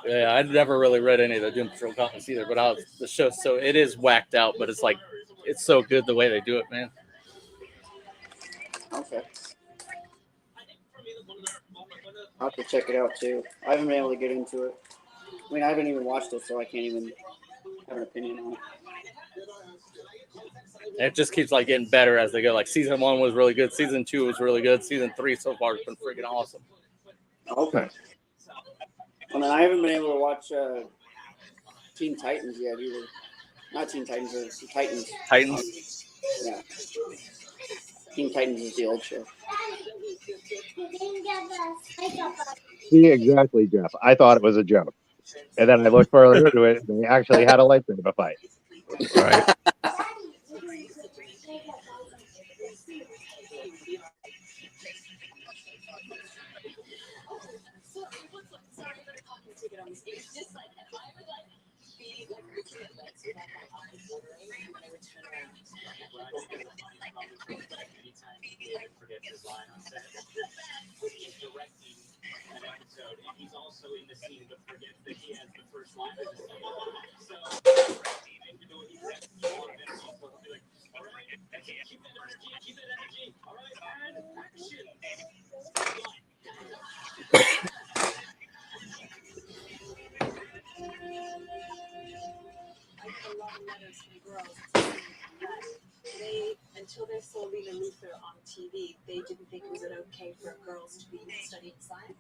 Yeah, I never really read any of the Doom Patrol comics either, but the show, so it is whacked out, but it's like, it's so good the way they do it, man. Okay. I'll have to check it out too. I haven't been able to get into it. I mean, I haven't even watched it, so I can't even have an opinion on it. It just keeps like getting better as they go. Like season 1 was really good, season 2 was really good, season 3 so far has been freaking awesome. Okay. And then I haven't been able to watch Teen Titans yet either. Not Teen Titans, Titans. Titans? Yeah. Teen Titans is the old show. See, exactly, Jeff. I thought it was a joke, and then I looked further into it, and they actually had a lightsaber fight. Right. He's also in the scene, but forgets that he has the first line of the scene. So, even though he's got a lot of energy, so he'll be like, all right, keep that energy. All right, and action. I get a lot of letters from girls saying that until they saw Lena Luthor on TV, they didn't think it was okay for girls to be studying science.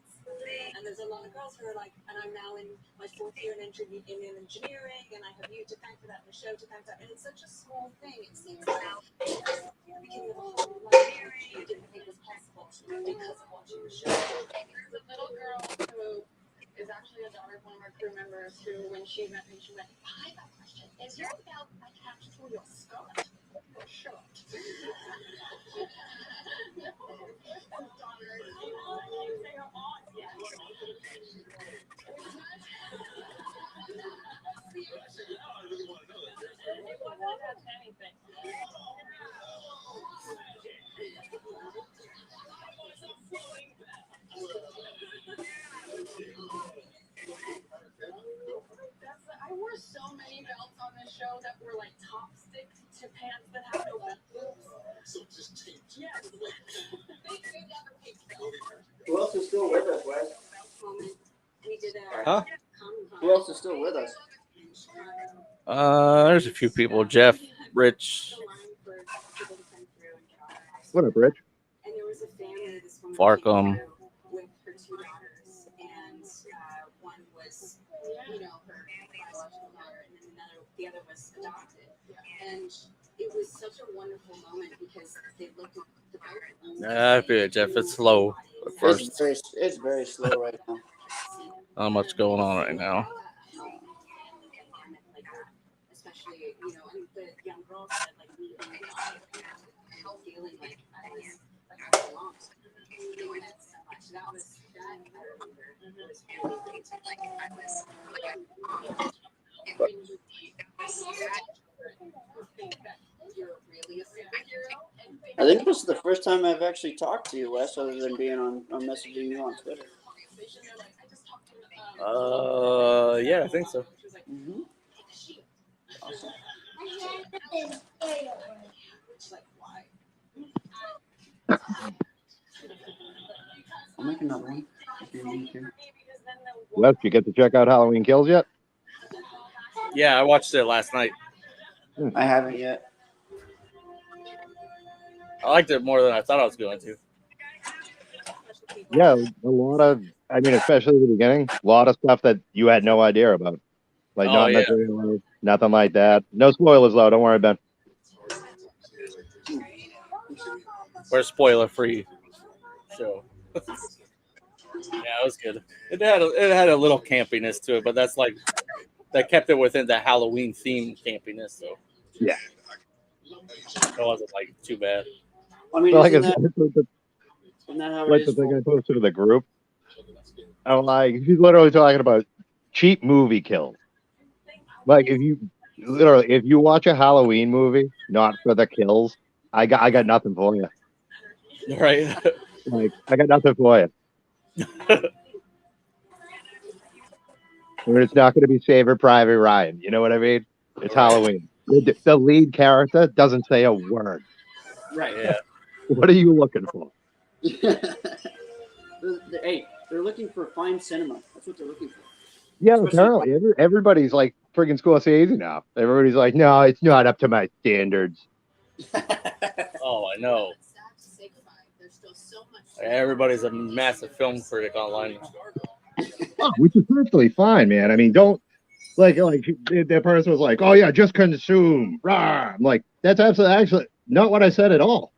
And there's a lot of girls who are like, and I'm now in my 4th year in engineering, and I have you to thank for that, and the show to thank for that. And it's such a small thing. It seems like the beginning of a whole life you didn't think was possible because of watching the show. There's a little girl who is actually a daughter of one of our crew members who, when she met me, she went, I have a question. Is your belt attached to your skirt or shirt? I wore so many belts on this show that were like top stick to pants that have no belt loops. So just change. Yes. Who else is still with us, Wes? We did Huh? Who else is still with us? There's a few people. Jeff, Rich, What up, Rich? And there was a family, this woman Farcom. came through with her 2 daughters, and one was, her biological daughter, and then the other was adopted. And it was such a wonderful moment because they looked at the both of them. I feel it, Jeff. It's slow at first. It's very slow right now. Not much going on right now. Especially, and the young girls said, like, me feeling like I was, like, I belonged. Doing it so much. That I remember. It was really great. Like, I was, you're really a superhero and things I think this is the first time I've actually talked to you, Wes, other than being on messaging you on Twitter. Yeah, I think so. Mm-hmm. Awesome. I'll make another one if you need to. Wes, you get to check out Halloween Kills yet? Yeah, I watched it last night. I haven't yet. I liked it more than I thought I was going to. Yeah, a lot of, I mean, especially at the beginning, a lot of stuff that you had no idea about. Like, Oh, not in the yeah. trailer, nothing like that. No spoilers, though. Don't worry, Ben. We're spoiler free show. Yeah, it was good. It had a little campiness to it, but that's like that kept it within the Halloween theme campiness. So yeah, it wasn't like too bad. I mean, well, like, isn't that how it like is? the thing I posted to the group. I'm like, he's literally talking about cheap movie kills. Like, if you watch a Halloween movie, not for the kills, I got nothing for you. Right. Like, I got nothing for you. I mean, it's not going to be Saving Private Ryan. You know what I mean? It's Halloween. The lead character doesn't say a word. Right. Yeah. What are you looking for? Hey, they're looking for fine cinema. That's what they're looking for. Yeah, apparently everybody's like friggin' Scorsese now. Everybody's like, no, it's not up to my standards. Oh, I know. Everybody's a massive film critic online. Oh, which is perfectly fine, man. I mean, don't like that person was like, oh yeah, just consume. Rah. I'm like, that's actually not what I said at all.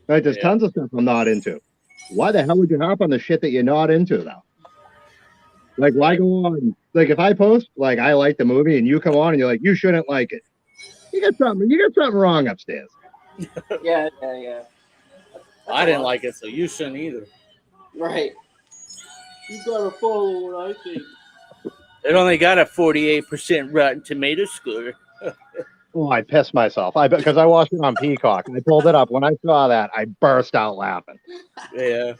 Right? There's tons of stuff I'm not into. Why the hell would you harp on the shit that you're not into though? Like, why go on? Like, if I post like I like the movie and you come on and you're like, you shouldn't like it. You got something wrong upstairs. Yeah. I didn't like it, so you shouldn't either. Right. You gotta follow what I think. It only got a 48% Rotten Tomato score. Oh, I pissed myself. Because I watched it on Peacock. I pulled it up. When I saw that, I burst out laughing. Yeah.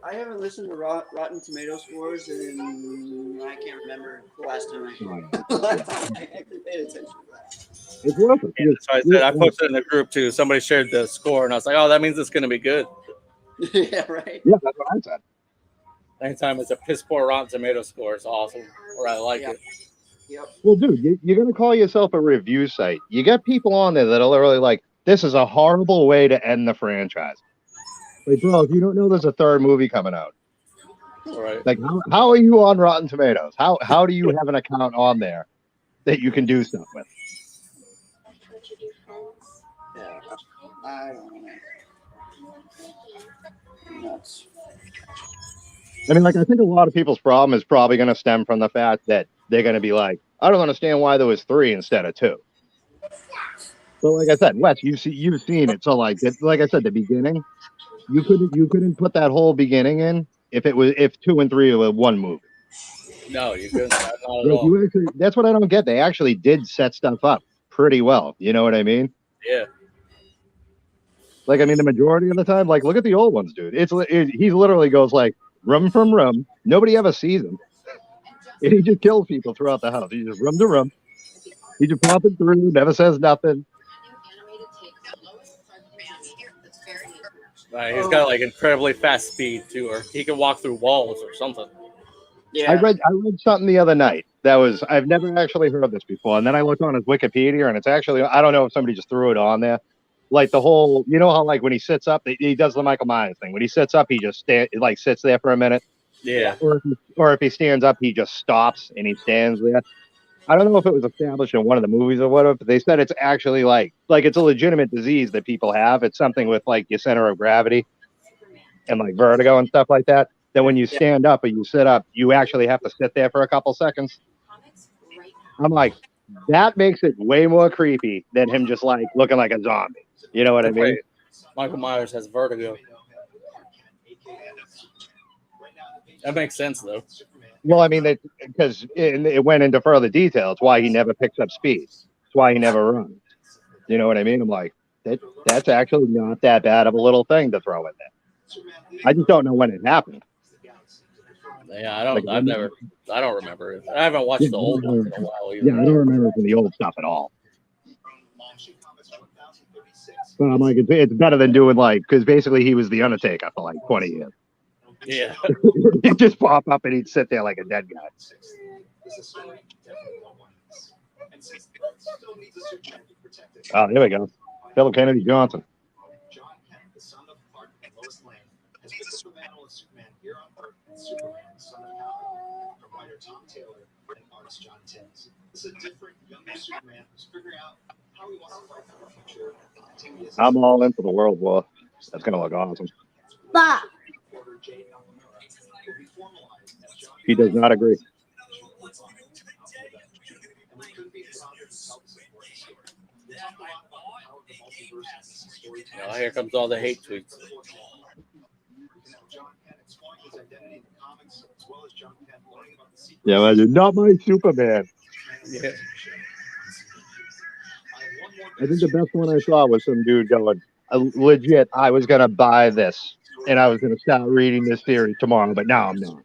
I haven't listened to Rotten Tomato scores and I can't remember the last time I actually paid attention to that. It's worth it. Yeah, that's what I said. I posted in the group too. Somebody shared the score, and I was like, "Oh, that means it's going to be good." Yeah, right. Yeah, that's what I said. Anytime it's a piss poor Rotten Tomato score, it's awesome, or I like it. Yep. Well, dude, you're going to call yourself a review site. You got people on there that are literally like, this is a horrible way to end the franchise. Like, bro, if you don't know there's a third movie coming out, right? Like, how are you on Rotten Tomatoes? How do you have an account on there that you can do stuff with? Yeah, I don't know. Nuts. I mean, like, I think a lot of people's problem is probably going to stem from the fact that they're going to be like, I don't understand why there was 3 instead of 2. But like I said, Wes, you've seen it. So like I said, the beginning, you couldn't put that whole beginning in if 2 and 3 were one movie. No, you couldn't. Not at Like, all. that's what I don't get. They actually did set stuff up pretty well. You know what I mean? Yeah. Like, I mean, the majority of the time, like, look at the old ones, dude. He literally goes like room from room. Nobody ever sees him, and he just kills people throughout the house. He just room to room. He just popping through, never says nothing. Right, he's got like incredibly fast speed too, or he can walk through walls or something. Yeah. I read something the other night I've never actually heard of this before, and then I looked on his Wikipedia, and it's actually, I don't know if somebody just threw it on there. Like the whole, you know how like when he sits up, he does the Michael Myers thing. When he sits up, he just sits there for a minute. Yeah. Or if he stands up, he just stops and he stands there. I don't know if it was established in one of the movies or whatever, but they said it's actually like it's a legitimate disease that people have. It's something with like your center of gravity and like vertigo and stuff like that. That when you stand up or you sit up, you actually have to sit there for a couple seconds. I'm like, that makes it way more creepy than him just like looking like a zombie. You know what I mean? Wait, Michael Myers has vertigo. That makes sense though. Well, I mean, because it went into further detail. It's why he never picks up speed. It's why he never runs. You know what I mean? I'm like, That's actually not that bad of a little thing to throw in there. I just don't know when it happened. Yeah, I Like, don't. I don't remember it. I haven't watched yeah, the I old don't ones in a remember. while Yeah, I either. don't remember from the old stuff at all. But I'm like, it's better than doing like, because basically he was the Undertaker for like 20 years. Yeah. He'd just pop up and he'd sit there like a dead guy. Oh, there we go. Philip Kennedy Johnson. John Kent, the son of Clark and Lois Lane, has put the Superman with Superman here on Earth and Superman, the son of Kal-El, from writer Tom Taylor and artist John Timms. This is a different, younger Superman who's figuring out how he wants to fight for the future and continue his I'm all in for the World War. That's gonna look awesome. But He does not agree. Oh, here comes all the hate tweets. Yeah, imagine, not my Superman. Yeah. I think the best one I saw was some dude going, legit, I was gonna buy this and I was gonna start reading this series tomorrow, but now I'm not.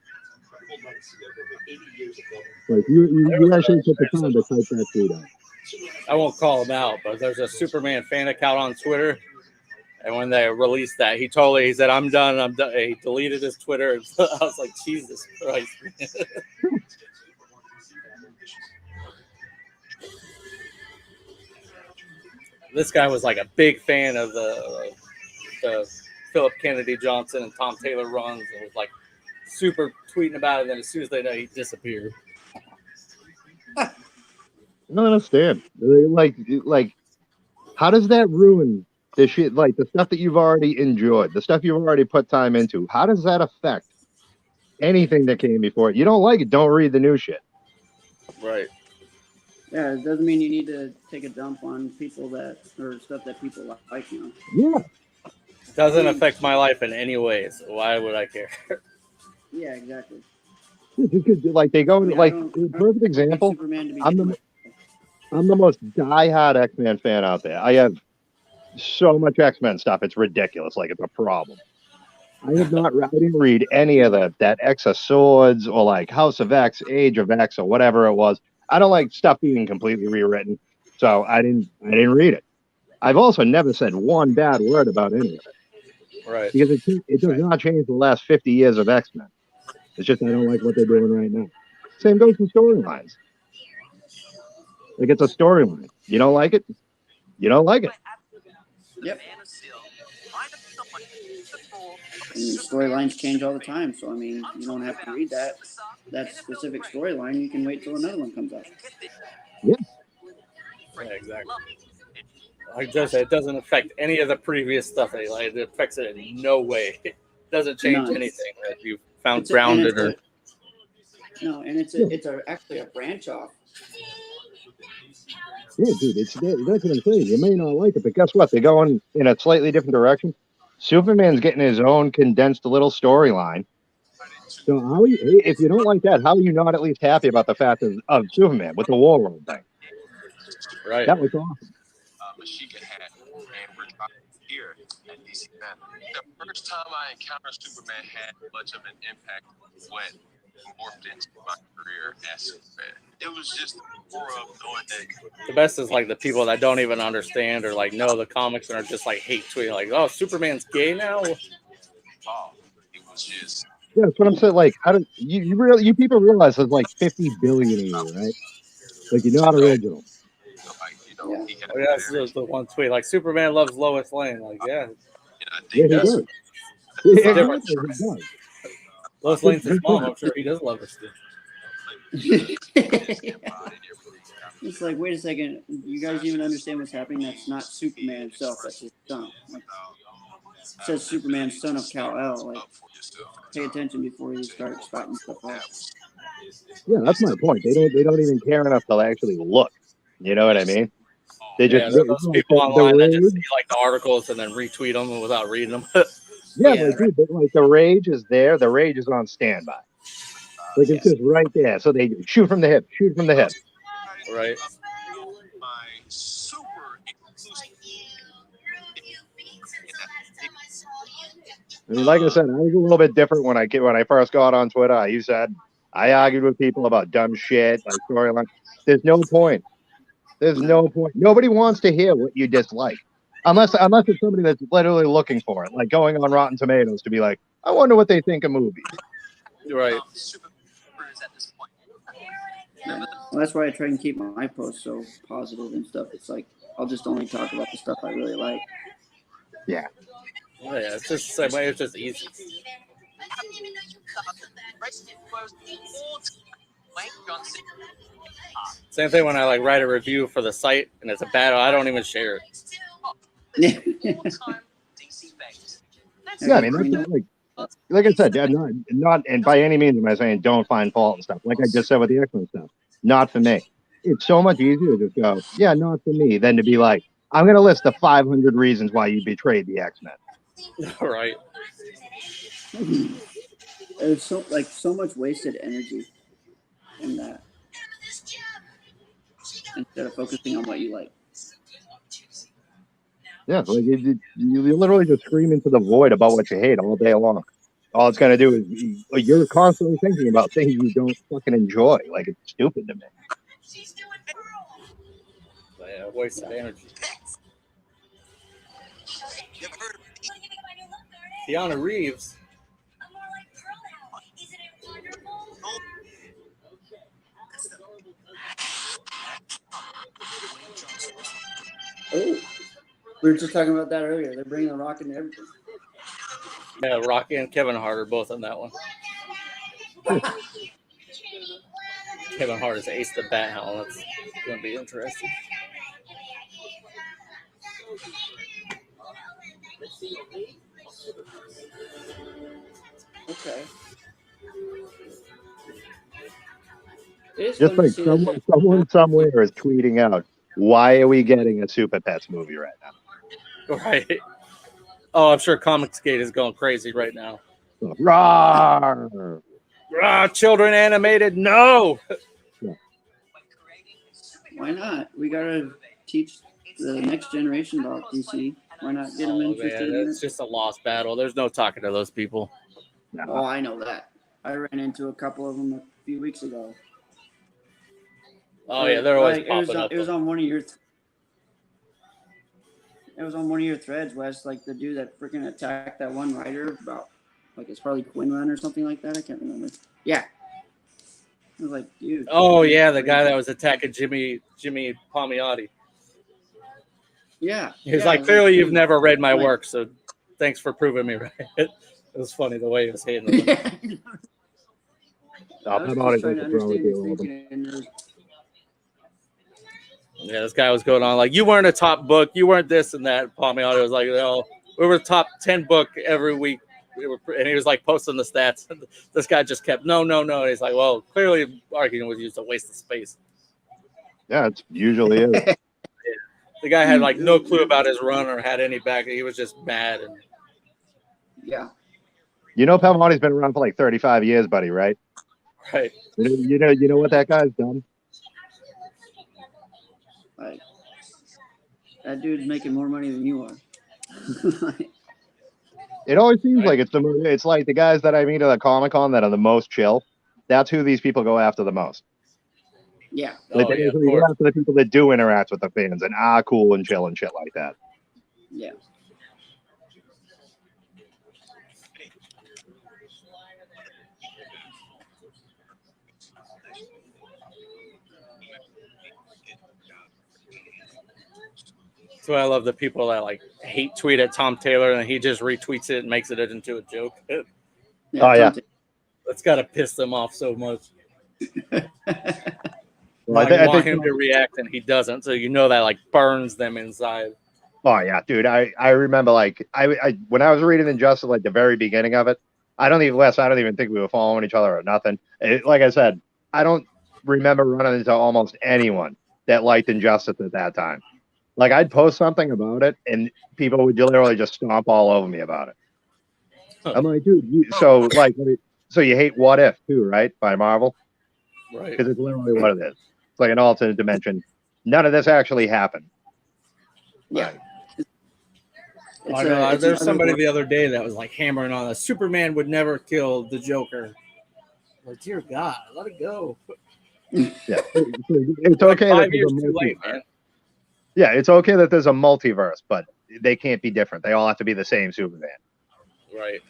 Like you actually took the time to type that tweet out. I won't call him out, but there's a Superman fan account on Twitter, and when they released that, he said, "I'm done. I'm done." He deleted his Twitter. I was like, Jesus Christ. This guy was like a big fan of the Philip Kennedy Johnson and Tom Taylor runs, and was like super tweeting about it. And then as soon as they know, he disappeared. I don't understand. Like, how does that ruin the shit? Like the stuff that you've already enjoyed, the stuff you've already put time into. How does that affect anything that came before it? You don't like it? Don't read the new shit. Right. Yeah, it doesn't mean you need to take a dump on people or stuff that people like, you know. Yeah. Doesn't affect my life in any way, so why would I care? Yeah, exactly. Like they go perfect example. I'm the most diehard X-Men fan out there. I have so much X-Men stuff. It's ridiculous. Like it's a problem. I didn't read any of that X of Swords or like House of X, Age of X, or whatever it was. I don't like stuff being completely rewritten, so I didn't read it. I've also never said one bad word about any of it. Right. Because it does not change the last 50 years of X-Men. It's just I don't like what they're doing right now. Same goes for storylines. Like it's a storyline. You don't like it? You don't like it. Yep. And storylines change all the time, so I mean, you don't have to read that specific storyline. You can wait till another one comes out. Yeah. Yeah, exactly. Like just it doesn't affect any of the previous stuff. It affects it in no way. It doesn't change anything that you found grounded or. No, and it's actually a branch off. Yeah, dude, that's what I'm saying. You may not like it, but guess what? They're going in a slightly different direction. Superman's getting his own condensed little storyline. So if you don't like that, how are you not at least happy about the fact of Superman with the War Room thing? Right. That was awesome. Mashiga had, and we're here at DC Fandom. The first time I encountered Superman had much of an impact when morphed into my career as Superman. It was just more of knowing that. The best is like the people that don't even understand or like know the comics and are just like hate tweeting, like, "Oh, Superman's gay now." Oh, it was just. Yeah, that's what I'm saying. Like, how do you people realize there's like 50 billion of you, right? Like, you're not original. Oh, yeah, that's the one tweet. Like, Superman loves Lois Lane. Like, yeah. Yeah, he does. It's Yeah, different. he does. Lois Lane's his mom. I'm sure he does love her still. It's like, wait a second, you guys even understand what's happening? That's not Superman himself, that's his son. Like, it says Superman, son of Kal-El. Like, pay attention before you start spouting stuff out. Yeah, that's my point. They don't even care enough to actually look. You know what I mean? They just there are those people online that just see like the articles and then retweet them without reading them. Dude, like the rage is there. The rage is on standby. Like it's just right there. So they shoot from the hip. Shoot from the hip. Right. I mean, like I said, I was a little bit different when I first got on Twitter. I argued with people about dumb shit, like storyline. There's no point. There's no point. Nobody wants to hear what you dislike, unless it's somebody that's literally looking for it, like going on Rotten Tomatoes to be like, I wonder what they think of movies. Right. Yeah. Well, that's why I try and keep my posts so positive and stuff. It's like I'll just only talk about the stuff I really like. Yeah. Oh, yeah, it's just the same way. It's just easy. Same thing when I like write a review for the site and it's a bad. I don't even share it. Yeah, I mean, that's like I said, not, and by any means am I saying don't find fault and stuff. Like I just said with the X-Men stuff, not for me. It's so much easier to just go, yeah, not for me, than to be like, I'm going to list the 500 reasons why you betrayed the X-Men. Right. There's so much wasted energy in that instead of focusing on what you like. Yeah, like you literally just scream into the void about what you hate all day long. All it's going to do is you're constantly thinking about things you don't fucking enjoy. Like, it's stupid to me. Yeah, wasted energy. Keanu Reeves. Oh, we were just talking about that earlier. They're bringing the Rock into everything. Yeah, Rocky and Kevin Hart are both on that one. Kevin Hart is Ace the Bat Hound. That's going to be interesting. Okay. Just like someone somewhere is tweeting out, why are we getting a Super Pets movie right now? Right. Oh, I'm sure Comicsgate is going crazy right now. Rawr! Children animated? No. Why not? We gotta teach the next generation about DC. Why not get them interested in It's it? just a lost battle. There's no talking to those people. Oh, I know that. I ran into a couple of them a few weeks ago. Oh yeah, they're always popping up. It was on one of your. It was on one of your threads, Wes. Like the dude that freaking attacked that one writer about, like it's probably Quinlan or something like that. I can't remember. Yeah. I was like, dude. Oh yeah, the guy that was attacking Jimmy Palmiotti. Yeah. He's like, clearly you've never read my work, so thanks for proving me right. It was funny the way he was hitting him. I was just trying to understand his thinking. Yeah, this guy was going on like, you weren't a top book, you weren't this and that. Palmiotti was like, no, we were top 10 book every week. And he was like posting the stats. This guy just kept, no. He's like, well, clearly arguing with you is a waste of space. Yeah, it usually is. Yeah. The guy had like no clue about his run or had any back. He was just mad. And yeah. You know, Palmotti's been around for like 35 years, buddy, right? Right. You know what that guy's done? Like, that dude's making more money than you are. It always seems like it's like the guys that I meet at the Comic-Con that are the most chill. That's who these people go after the most. Yeah. Like they go after the people that do interact with the fans and are cool and chill and shit like that. Yeah. That's why I love the people that like hate tweet at Tom Taylor and he just retweets it and makes it into a joke. Yeah. That's got to piss them off so much. Well, I want him to react and he doesn't, so you know that like burns them inside. Oh yeah, dude. I remember like I when I was reading Injustice, like the very beginning of it. I don't even think we were following each other or nothing. Like I said, I don't remember running into almost anyone that liked Injustice at that time. Like I'd post something about it, and people would literally just stomp all over me about it. I'm like, dude. So you hate What If too, right? By Marvel, right? Because it's literally what it is. It's like an alternate dimension. None of this actually happened. Yeah. It's I know. it's There's another somebody one. the other day that was like hammering on us. Superman would never kill the Joker. Like, dear God, let it go. Yeah, it's Like okay that 5 there's a years too late, multiverse. man. Yeah, it's okay that there's a multiverse, but they can't be different. They all have to be the same Superman. Right.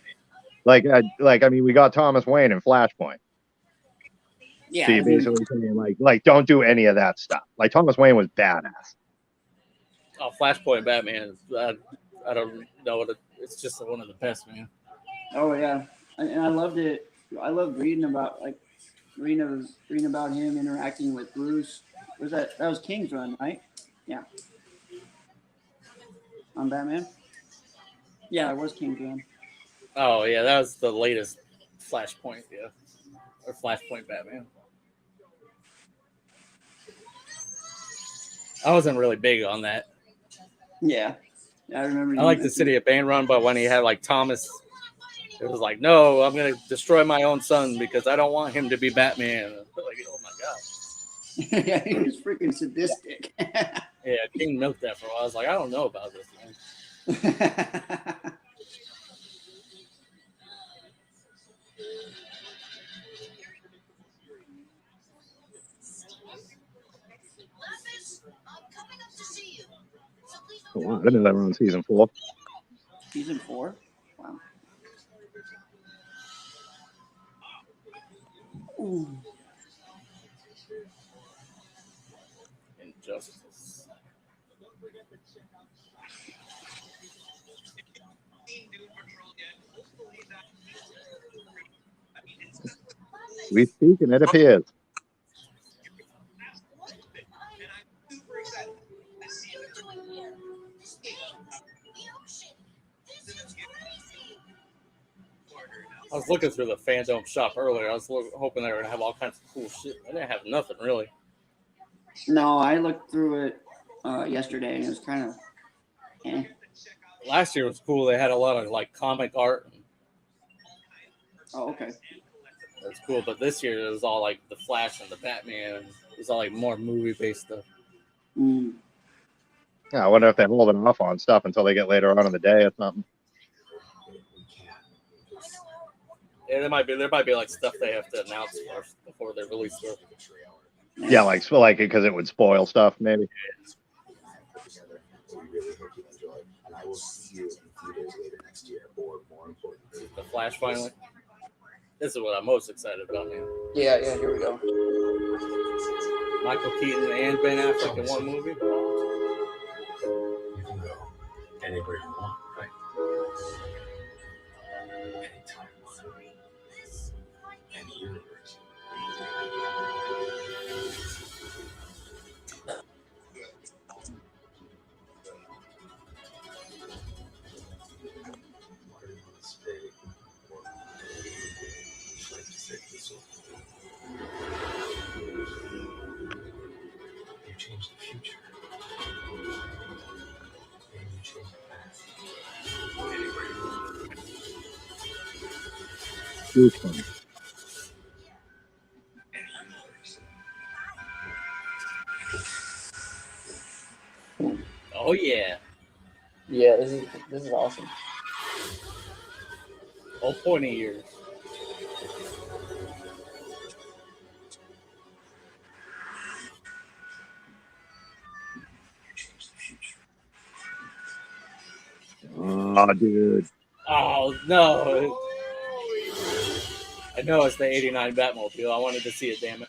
Like I mean, we got Thomas Wayne in Flashpoint. Yeah, So you're basically saying like don't do any of that stuff. Like Thomas Wayne was badass. Oh, Flashpoint Batman. I don't know what it's just one of the best, man. Oh yeah, and I loved it. I loved reading about reading about him interacting with Bruce. Was that was King's Run, right? Yeah, on Batman. Yeah, it was King's Run. Oh yeah, that was the latest Flashpoint, yeah, or Flashpoint Batman. I wasn't really big on that. Yeah, I remember. I like the City of Bane run, but when he had like Thomas, it was like, no, I'm gonna destroy my own son because I don't want him to be Batman. Like, oh my god. Yeah, he was freaking sadistic. Yeah, King milked that for a while. I was like, I don't know about this, man. Oh, wow, I didn't know that we're on season 4. Season 4? Wow. Ooh. Injustice. We speak and it appears. I was looking through the fandom shop earlier. I was hoping they were gonna have all kinds of cool shit. They didn't have nothing really. No, I looked through it yesterday and it was kind of. Eh. Last year was cool. They had a lot of like comic art. Oh, okay. That's cool. But this year it was all like the Flash and the Batman. It was all like more movie based stuff. Mm. Yeah, I wonder if they're holding off on stuff until they get later on in the day or something. Yeah, there might be like stuff they have to announce first before they release it. Yeah, like because it would spoil stuff maybe. And I will see you in a few days later next year, or more importantly, The Flash finally. This is what I'm most excited about, man. Yeah, here we go. Michael Keaton and Ben Affleck in one movie. you can go anywhere you want, right? Anytime. Any universe. Where do you want to stay? Or would you like to take this over? You change the future. And you change the past. Anywhere you want. Huge fun. Oh yeah. Yeah, this is awesome. All 20 years. Oh, dude. Oh no. I know it's the '89 Batmobile. I wanted to see it. Damn it.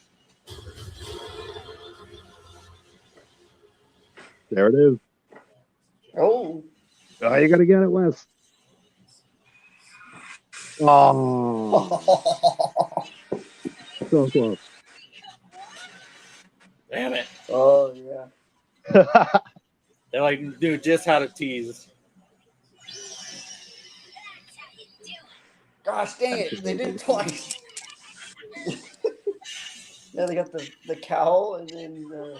There it is. Oh. Oh, you gotta get it, Wes. Oh. So close. Damn it. Oh yeah. They're like, dude, just how to tease. Gosh dang it! They did it twice. Yeah, they got the cowl and then the.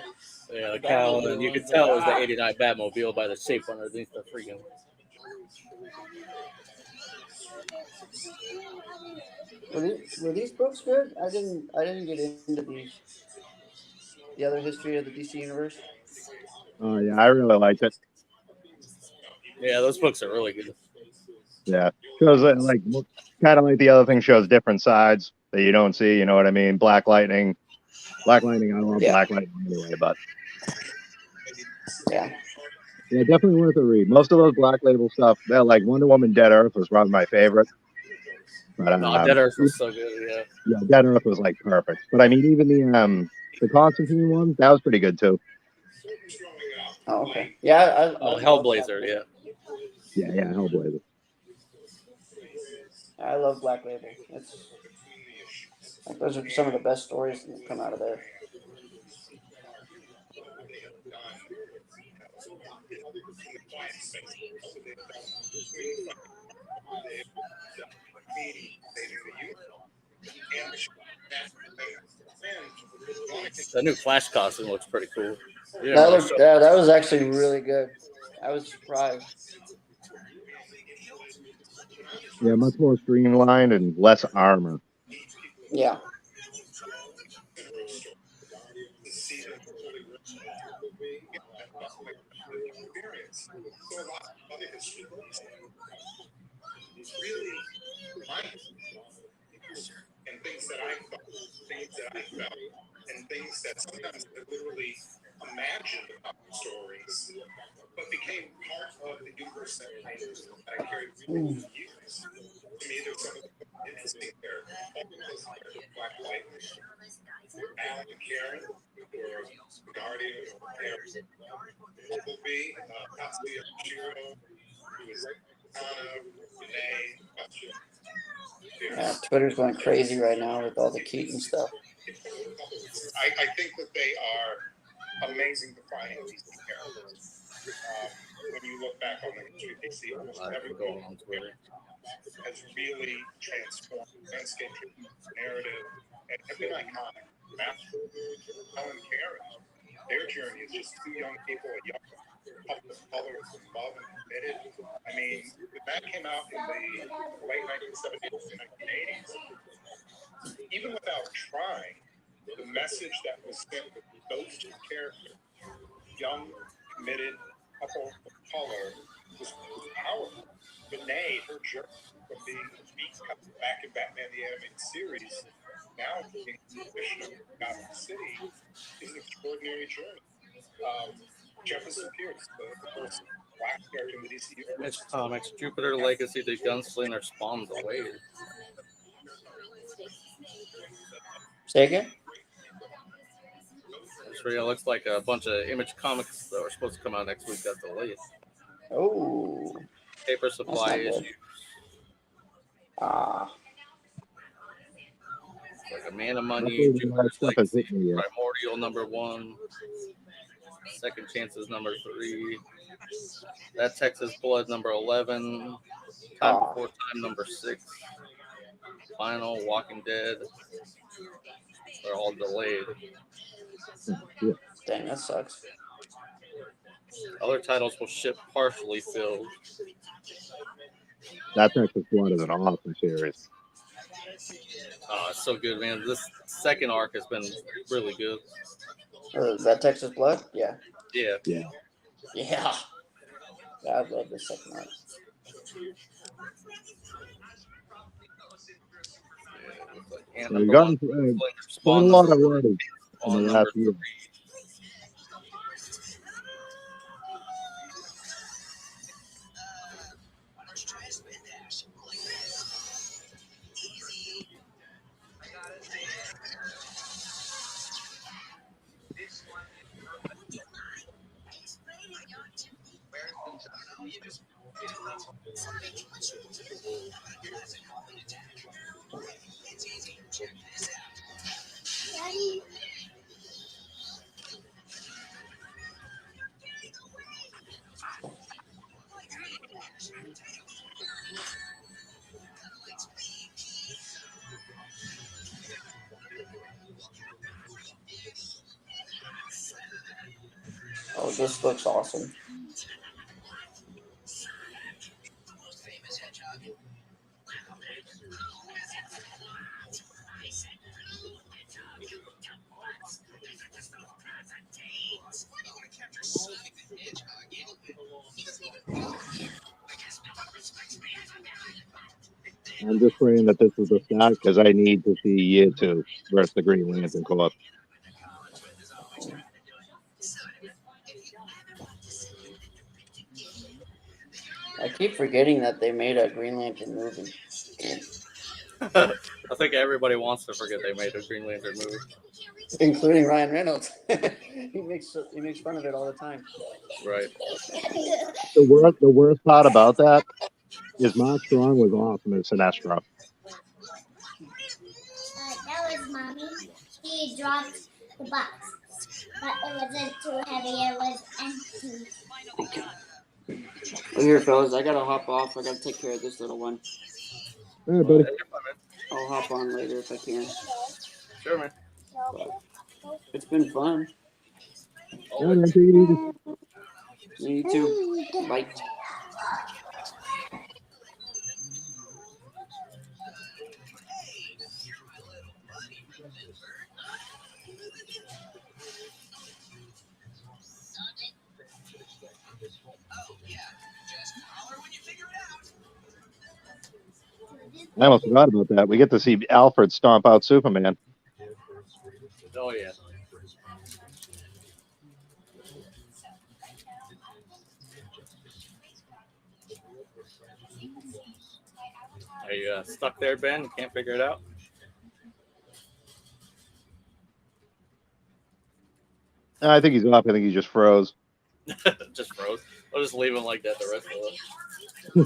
Yeah, the cowl, and you could tell it was the '89 Batmobile by the shape underneath the freaking. Were these books good? I didn't get into these. The other history of the DC universe. Oh yeah, I really liked it. Yeah, those books are really good. Yeah, shows like kind of like the other thing, shows different sides that you don't see. You know what I mean? Black Lightning. I love Black Lightning anyway, but yeah, definitely worth a read. Most of those Black Label stuff, they're like Wonder Woman, Dead Earth was probably my favorite. But No, Dead Earth was so good. Yeah, Dead Earth was like perfect. But I mean, even the Constantine one, that was pretty good too. Oh, okay. Yeah, I Hellblazer. Yeah. Yeah, Hellblazer. I love Black Label. It's like those are some of the best stories that come out of there. That new Flash costume looks pretty cool. That was actually really good. I was surprised. Yeah, much more streamlined and less armor. Yeah. And things that I thought, things that I felt, and things that sometimes I literally imagined about the stories, but became part of the universe that I carried with me for years. To me, there's some of the interesting there. Black Light, Alan and Karen, or Guardian, or Bumblebee, Tatsuya Shiro, who was Renee, Yeah, Twitter's going crazy right now with all the Keaton stuff. I think that they are amazing defining these characters. When you look back on the history of DC, almost every book has really transformed landscape, narrative, and have been iconic. Alan and Karen, their journey is just two young people, a young couple of colors in love and committed. I mean, that came out in the late 1970s and 1980s. Even without trying, the message that was sent with those two characters, young, committed couple of color, was powerful. Renee, her journey from being a beat cop back in Batman the Animated Series, now being commissioner of Gotham City, is an extraordinary journey. Jefferson Pierce, the first black character in the DC universe. Image Comics, Jupiter Legacy, the Gunslinger spawns away. Say again? It looks like a bunch of Image Comics that were supposed to come out next week got delayed. Oh. Paper Supply issues. Ah. Like a Man of Money, Jupiter's Legacy, Primordial #1, Second Chances #3, That Texas Blood #11, Time Before Time #6, Final, Walking Dead. They're all delayed. Dang, that sucks. Other titles will ship partially filled. That Texas Blood is an awesome series. Oh, it's so good, man. This second arc has been really good. That Texas Blood? Yeah. Yeah. Yeah. Yeah. I love the second arc. And We've gotten quite a lot of wording in the last year. Daddy. Oh, this looks awesome. I'm just praying that this is the start because I need to see year 2 versus the Green Lantern Corps. I keep forgetting that they made a Green Lantern movie. I think everybody wants to forget they made a Green Lantern movie, Including Ryan Reynolds. he makes fun of it all the time. right? The worst part about that is Mark Strong was awesome as Sinestro. That was mommy. She dropped the box, but it wasn't too heavy. It was empty. Okay. Well, here, fellas, I gotta hop off. I gotta take care of this little one. All right, buddy. I'll hop on later if I can. Sure, man. But it's been fun. All right, take it easy. You too. Bye. I almost forgot about that. We get to see Alfred stomp out Superman. Oh yeah. Are you stuck there, Ben? You can't figure it out? I think he's off. I think he just froze. Just froze. I'll just leave him like that the rest of it.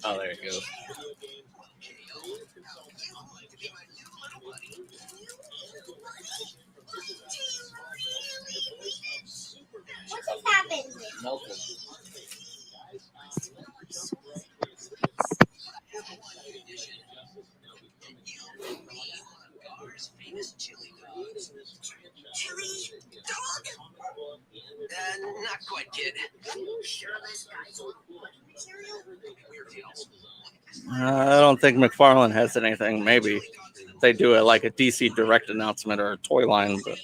Oh, there it goes. What just happened? Melted. Chili dog? Not quite, kid. Sure, this guy's weird deals. I don't think McFarlane has anything. Maybe they do it like a DC Direct announcement or a toy line, but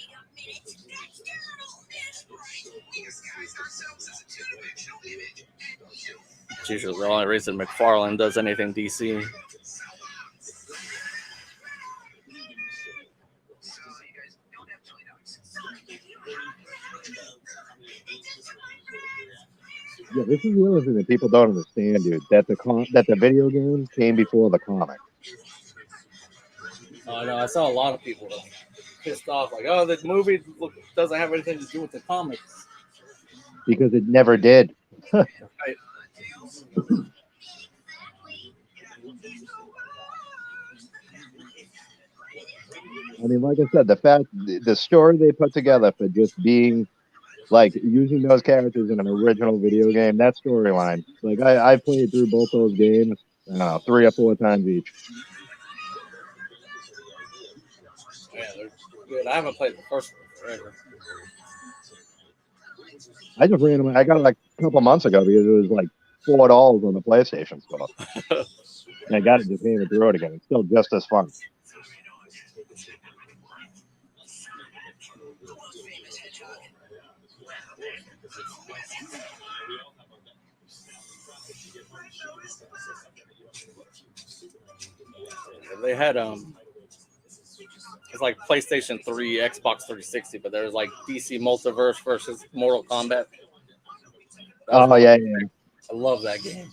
it's usually the only reason McFarlane does anything DC. Yeah, this is the other thing that people don't understand, dude. That the video game came before the comic. I know. I saw a lot of people pissed off, like, "Oh, the movie doesn't have anything to do with the comics." Because it never did. Right. I mean, like I said, the story they put together for just being like using those characters in an original video game, that storyline. Like I played through both those games, I don't know, 3 or 4 times each. Yeah, they're good. I haven't played the first one forever. I just randomly I got it like a couple months ago because it was like $4 on the PlayStation store. And I got it just handed through it again. It's still just as fun. They had it's like PlayStation 3, Xbox 360, but there was like DC Multiverse versus Mortal Kombat. Oh yeah. I love that game.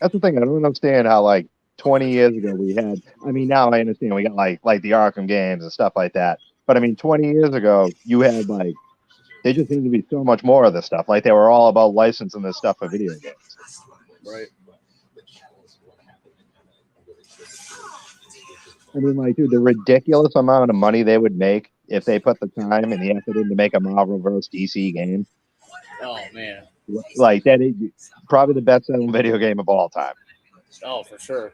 That's the thing. I don't understand how like 20 years ago we had. I mean, now I understand we got like the Arkham games and stuff like that. But I mean, 20 years ago you had like there just seemed to be so much more of this stuff. Like they were all about licensing this stuff for video games. Right. I mean, like, dude, the ridiculous amount of money they would make if they put the time and the effort in to make a Marvel vs. DC game. Oh man. Like that is probably the best-selling video game of all time. Oh, for sure.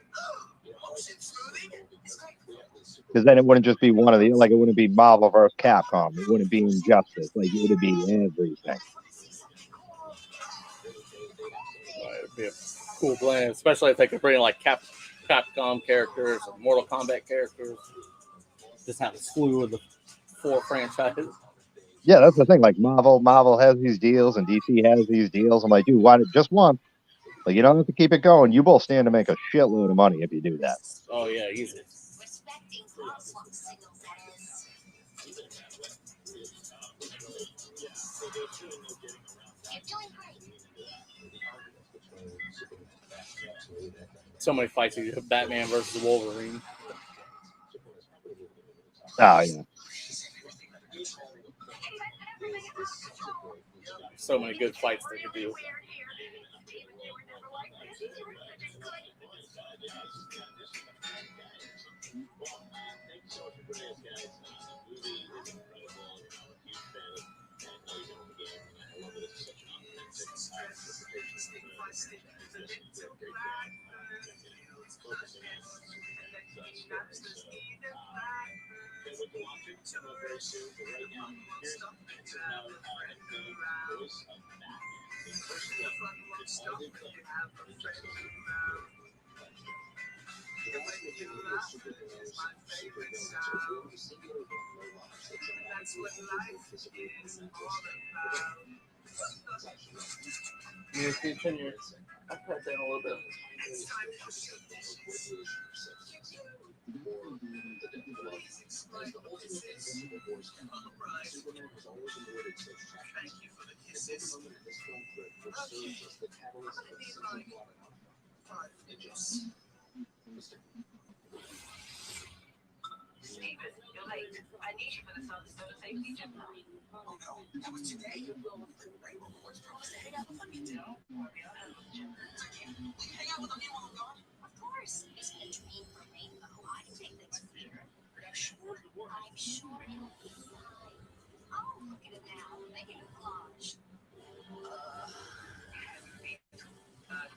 Because then it wouldn't just be one of the it wouldn't be Marvel vs. Capcom. It wouldn't be Injustice. Like it would be everything. It'd be a cool blend, especially if they could bring like Capcom characters or Mortal Kombat characters. just have a slew of the 4 franchises. Yeah, that's the thing. Like Marvel has these deals and DC has these deals. I'm like, dude, why just one? Like, you don't have to keep it going. You both stand to make a shitload of money if you do that. Oh yeah, easy. So many fights. You have Batman versus Wolverine. Oh yeah. So many good fights they could do. You can turn your iPad down a little bit. Steven, you're late. I need you for the Sunstone safety gym now. Oh no, that was today? Rainbow Rewards promised to hang out with me. Hang out with me while I'm gone? Of course. Isn't a dream for Rainbow? I can take things from here. Are you sure? I'm sure it'll be fine. Oh, look at it now. Making a collage.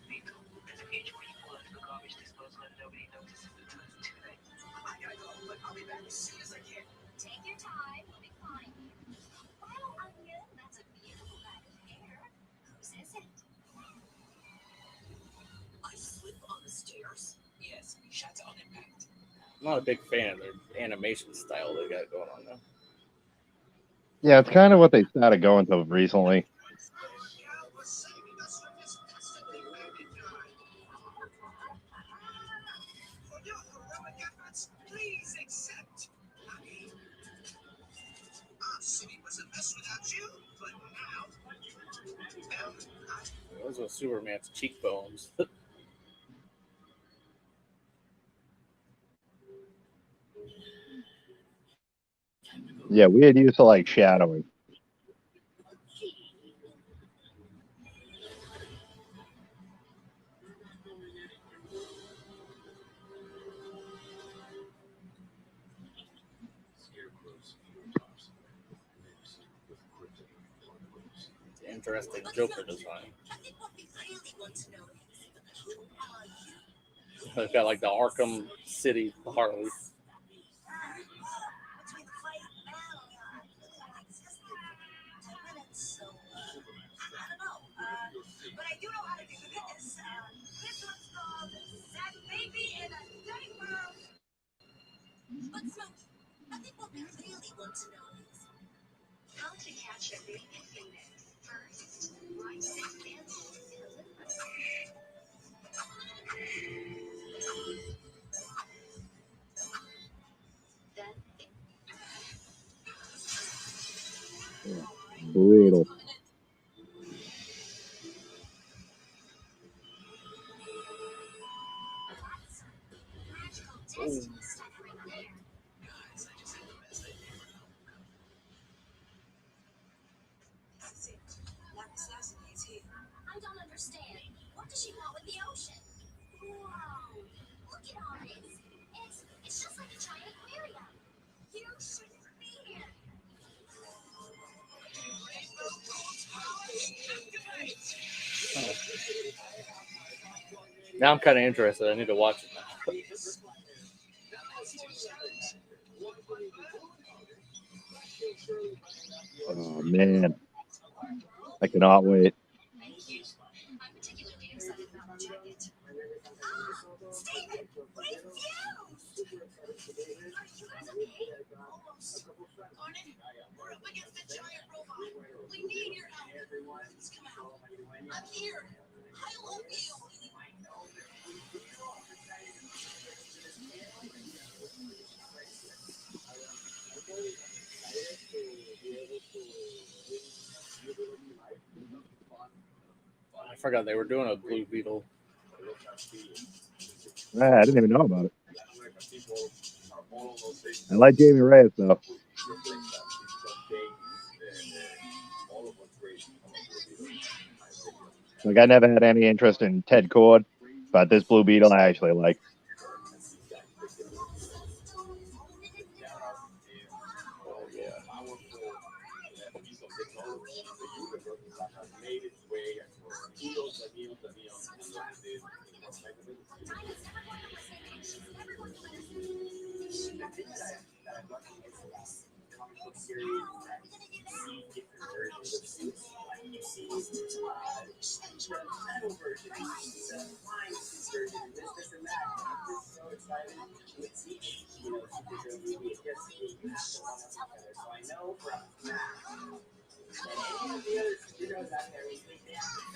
Vito, there's a page where you pull into the garbage disposal and nobody notices until it's too late. I gotta go, but I'll be back as soon as I can. Take your time. We'll be fine. Well, Onion, that's a beautiful bag of hair. Whose is it? I slip on the stairs? Yes, shots on impact. I'm not a big fan of their animation style they got going on now. Yeah, it's kind of what they started going to recently. Please accept. Our city was a mess without you, but now. Those are Superman's cheekbones. Yeah, weird use of like shadowing. Interesting Joker design. They've got like the Arkham City Harley. But I do know how to do this. This one's called That Baby in a Diaper. But Smokey, I think what we really want to know is how to catch a baby phoenix. First, write the example Brutal. I don't understand. What does she want with the ocean? Wow. Look at all this. It's just like a giant aquarium. You shouldn't be here. Now I'm kind of interested. I need to watch it now. Oh man, I cannot wait. Thank you. I'm particularly excited about the jacket. Steven, we fused! Are you guys okay? I'm here. I love you. I forgot they were doing a Blue Beetle. I didn't even know about it. I like Jamie Reyes though. Like I never had any interest in Ted Cord, but this Blue Beetle I actually like.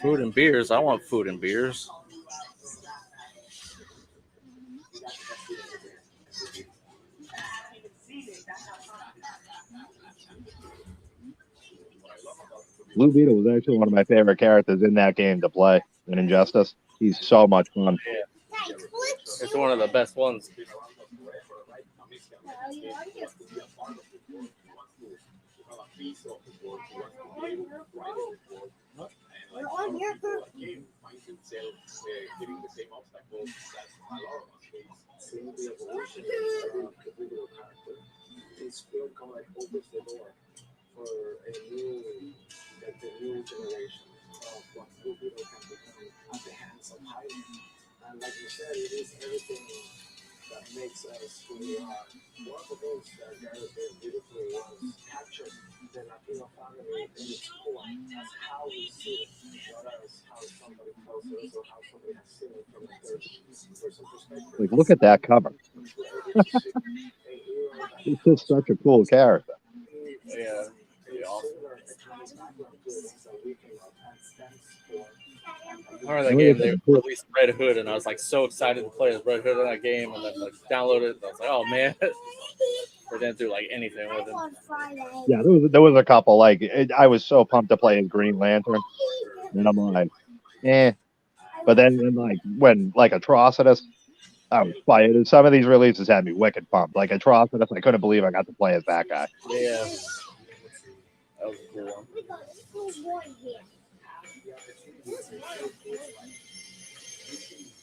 Food and beers. I want food and beers. Blue Beetle was actually one of my favorite characters in that game to play in Injustice. He's so much fun. Yeah. It's one of the best ones. This film kind of like opens the door for the new generation of what Blue Beetle can become at the hands of Highland. And like you said, it is everything that makes us who we are. One of the things that Gareth did beautifully was capture the Latino family in its core as how we see it, not as how somebody tells us or how somebody has seen it from a third person perspective. Like, look at that cover. He's just such a cool character. Yeah. I remember that game, they released Red Hood, and I was like so excited to play as Red Hood in that game, and then like downloaded it, and I was like, oh man, they didn't do like anything with it. Yeah, there was a couple like I was so pumped to play as Green Lantern, and I'm like, but then like when like Atrocitus, I was fired. Some of these releases had me wicked pumped. Like Atrocitus, I couldn't believe I got to play as that guy. Yeah, that was a cool one.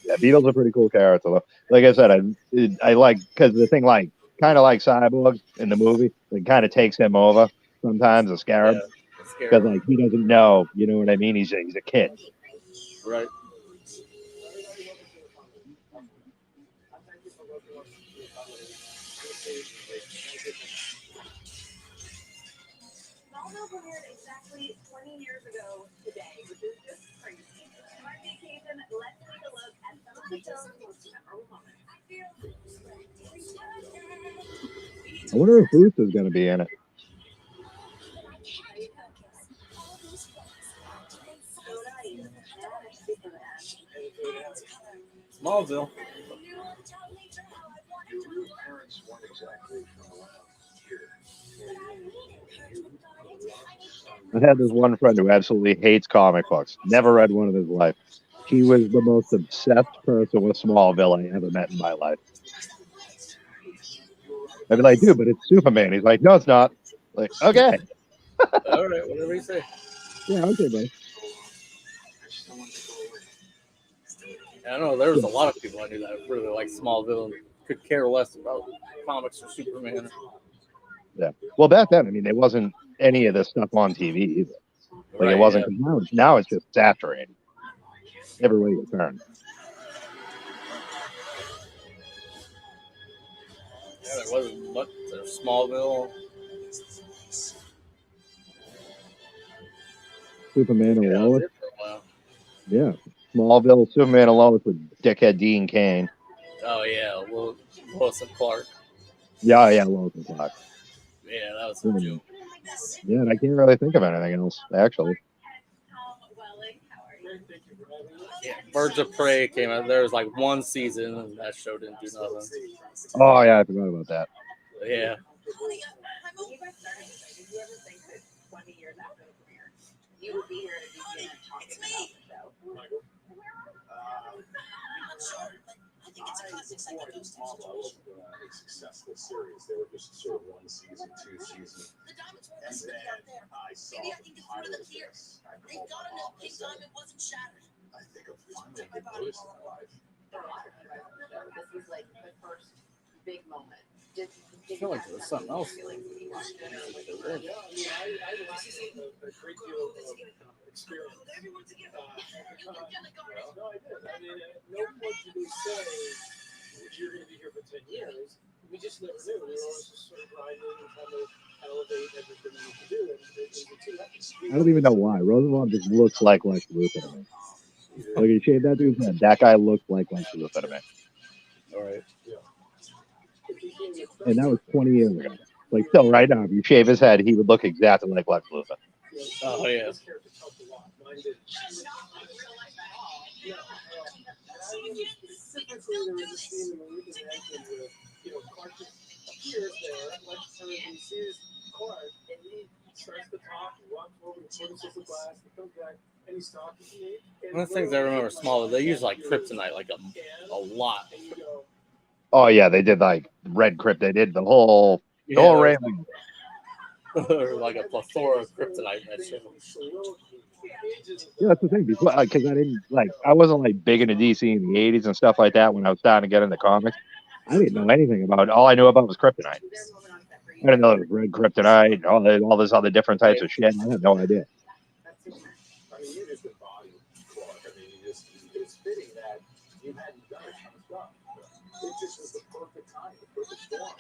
Yeah, Beetle's a pretty cool character though. Like I said, I like because the thing like kind of like Cyborg in the movie, it kind of takes him over sometimes, a Scarab, because like he doesn't know, you know what I mean? He's a kid, right? Malmo premiered exactly 20 years ago today, which is just crazy. On the occasion, let's take a look at some of the film's most memorable moments. I wonder if Bruce is going to be in it. Smallville. I had this one friend who absolutely hates comic books, never read one in his life. He was the most obsessed person with Smallville I ever met in my life. I'd be like, dude, but it's Superman. He's like, no, it's not. Like, okay. All right, whatever you say. Yeah, okay, buddy. I know there was a lot of people I knew that really liked Smallville and could care less about comics or Superman. Yeah. Well, back then, I mean, there wasn't any of this stuff on TV either. Like, Right, it wasn't. yeah. Now it's just saturated. Everywhere you turn. Yeah, there wasn't much. There's Smallville. Superman and Yeah, that was Lois. it for a while. Yeah. Smallville, Superman and Lois with dickhead Dean Cain. Oh yeah, Lois and Clark. Yeah, Lois and Clark. Yeah, that was a joke. Yeah, and I can't really think of anything else, actually. Yeah, Birds of Prey came out. There was like one season, and that show didn't do nothing. Oh yeah, I forgot about that. Yeah. When you first started this, did you ever think that 20 years after the premiere, you would be here at a DC event talking about the show? Before I did Smallville, I wasn't doing a successful series. They were just sort of 1 season, 2 season. And then I saw the pilot of this. I called my mom and I said, I think I'm finally getting noticed in my life. This was like the first big moment. I feel like there was something else. Yeah, I mean, I have a great deal of experience. No, I did. I mean, at no point did they say you're going to be here for 10 years. We just never knew. We were always just sort of grinding and trying to elevate everything we could do. And I don't even know why. Rosenwald just looks like Lex Luthor to me. Like he shaved that dude's head. That guy looks like Lex Luthor to me. All right. And that was 20 years ago. Like still right now, if you shave his head, he would look exactly like Lex Luthor. Oh yeah. Specifically, there was a scene in the movie that mentioned where, Clark just appears there, Lex turns and he sees Clark, and he starts to talk, he walks over, he points to the glass, he comes back, and he's talking to me. One of the things I remember smaller, they use like kryptonite like a lot. Oh yeah, they did like Red Crypt. They did the whole Yeah, railing. like a plethora of kryptonite in that show. Yeah, that's the thing. Because I didn't I wasn't like big into DC in the '80s and stuff like that when I was starting to get into comics. I didn't know anything about it. All I knew about was kryptonite. I didn't know it was red kryptonite, all this other different types of shit. I had no idea. I mean, you just embodied Clark. I mean, it's fitting that you hadn't done a ton of stuff. It just was the perfect time, the perfect storm.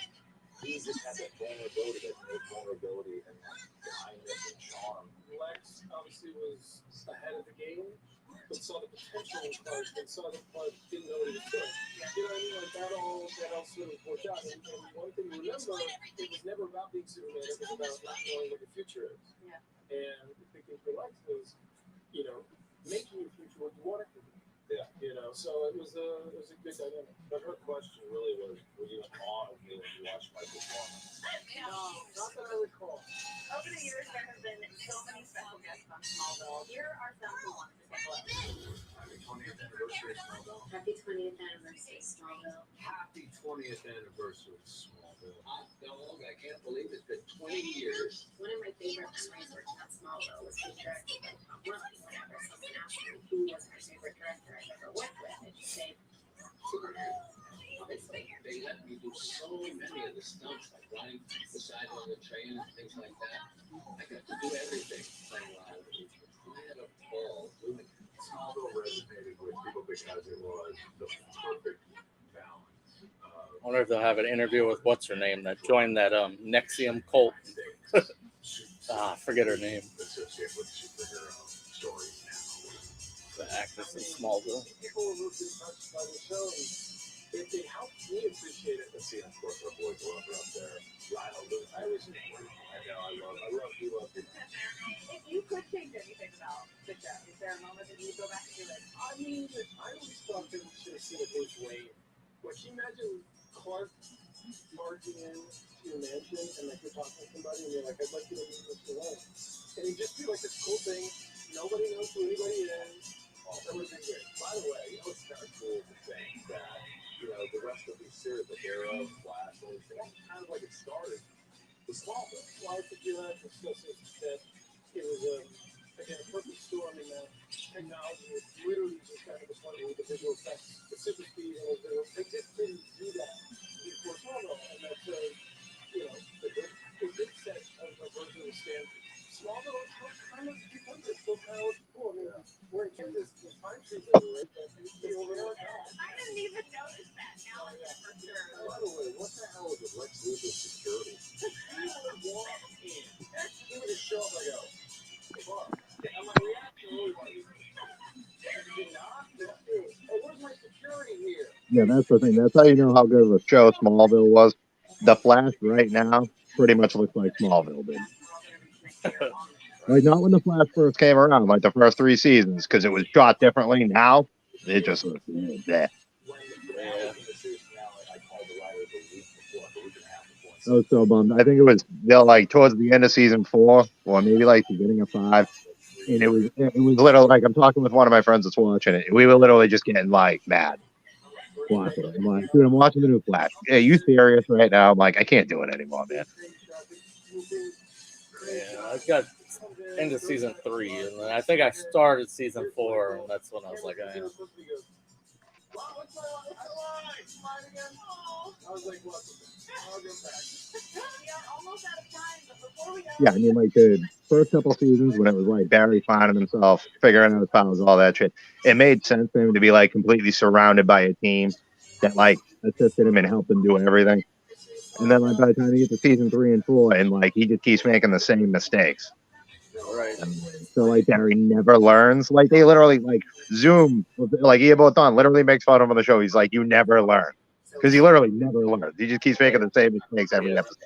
He just had that vulnerability, and that kindness and charm. Lex obviously was ahead of the game, but saw the potential in Clark and saw that Clark didn't know what he was doing. You know what I mean? Like that all sort of worked out. And one thing to remember, it was never about being Superman. It was about not knowing what the future is. Yeah. And thinking for Lex was, making your future what you want it to be. Yeah. So it was a good dynamic. But her question really was, were you in awe of me when you watched my performance? No, not that I recall. Over the years, there have been so many special guests on Smallville. Here are some who want to say hello. Happy 20th anniversary, Smallville. Happy 20th anniversary, Smallville. Happy 20th anniversary, Smallville. Dog, I can't believe it's been 20 years. One of my favorite memories working on Smallville was the director whenever someone asked me who was my favorite director I've ever worked with, and she said, Superman. Obviously. They let me do so many of the stunts, like running beside on the train and things like that. I got to do everything. I had a ball doing it. Smallville resonated with people because it was the perfect balance. I wonder if they'll have an interview with what's her name that joined that Nexium cult. Forget her name. Associated with superhero stories now. The actress in Smallville. People were really touched by the show. It helped me appreciate it. And seeing, of course, our boy Glover up there. Lionel Lewis. I love you. If you could change anything about the show, is there a moment that you would go back and be like, I mean, I always thought that we should have seen a Bruce Wayne. Can you imagine Clark barging in to your mansion and you're talking to somebody and you're like, I'd like you to meet Mr. Wayne. And it'd just be like this cool thing. Nobody knows who anybody is. That would be great. By the way, it's kind of cool to think that, the rest of these series, like Arrow, Flash, all these things, kind of like it started with Smallville. Well, I think you're right. That it was, again, a perfect storm in that technology was literally just kind of the point with the visual effects, the super speed, and they just didn't do that before Smallville. And that's, it did set a version of the standard. Smallville is still kind of because it's still kind of cool. I mean, we're in Kansas, there's pine trees everywhere, right? Over there. I didn't even notice that. Now I know for sure. By the way, what the hell is Lex Luthor security? He would walk in. He would just show up and go, fuck. And my reaction really was, did you not? Hey, where's my security here? Yeah, that's the thing. That's how you know how good of a show Smallville was. The Flash right now pretty much looks like Smallville did. Like not when the Flash first came around, like the first 3 seasons, because it was shot differently. Now It just was that. I was so bummed. I think it was they're like towards the end of season 4, or maybe like beginning of 5, and it was literally like I'm talking with one of my friends that's watching it. We were literally just getting like mad watching it. I'm like, dude, I'm watching the new Flash. Are you serious right now? I'm like, I can't do it anymore, man. Yeah, I got into season 3, and then I think I started season 4, and that's when I was like, Yeah, I mean, like the first couple seasons when it was like Barry finding himself, figuring out his powers, all that shit, it made sense for him to be like completely surrounded by a team that like assisted him and helped him do everything. And then like by the time you get to season 3 and 4, and like he just keeps making the same mistakes. right. So like Barry never learns. Like they literally like Zoom, like Ian literally makes fun of him on the show. He's like, you never learn, because he literally never learns. He just keeps making the same mistakes every episode.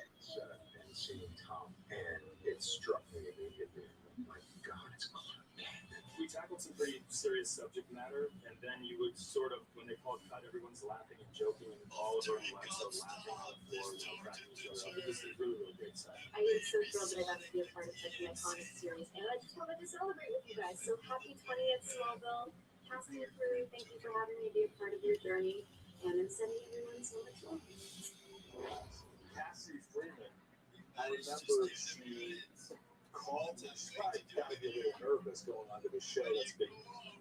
We tackled some pretty serious subject matter, and then you would sort of, when they called cut, everyone's laughing and joking, and Oliver and Lexa laughing on the floor, cracking each other up. It was a really, really great set. I am so thrilled that I got to be a part of such an iconic series, and I just wanted to celebrate with you guys. So happy 20th, Smallville. Casting and crew, thank you for having me be a part of your journey, and I'm sending everyone so much love. Cassie Freeman, I remember she called and she probably got to be a little nervous going on to the show that's been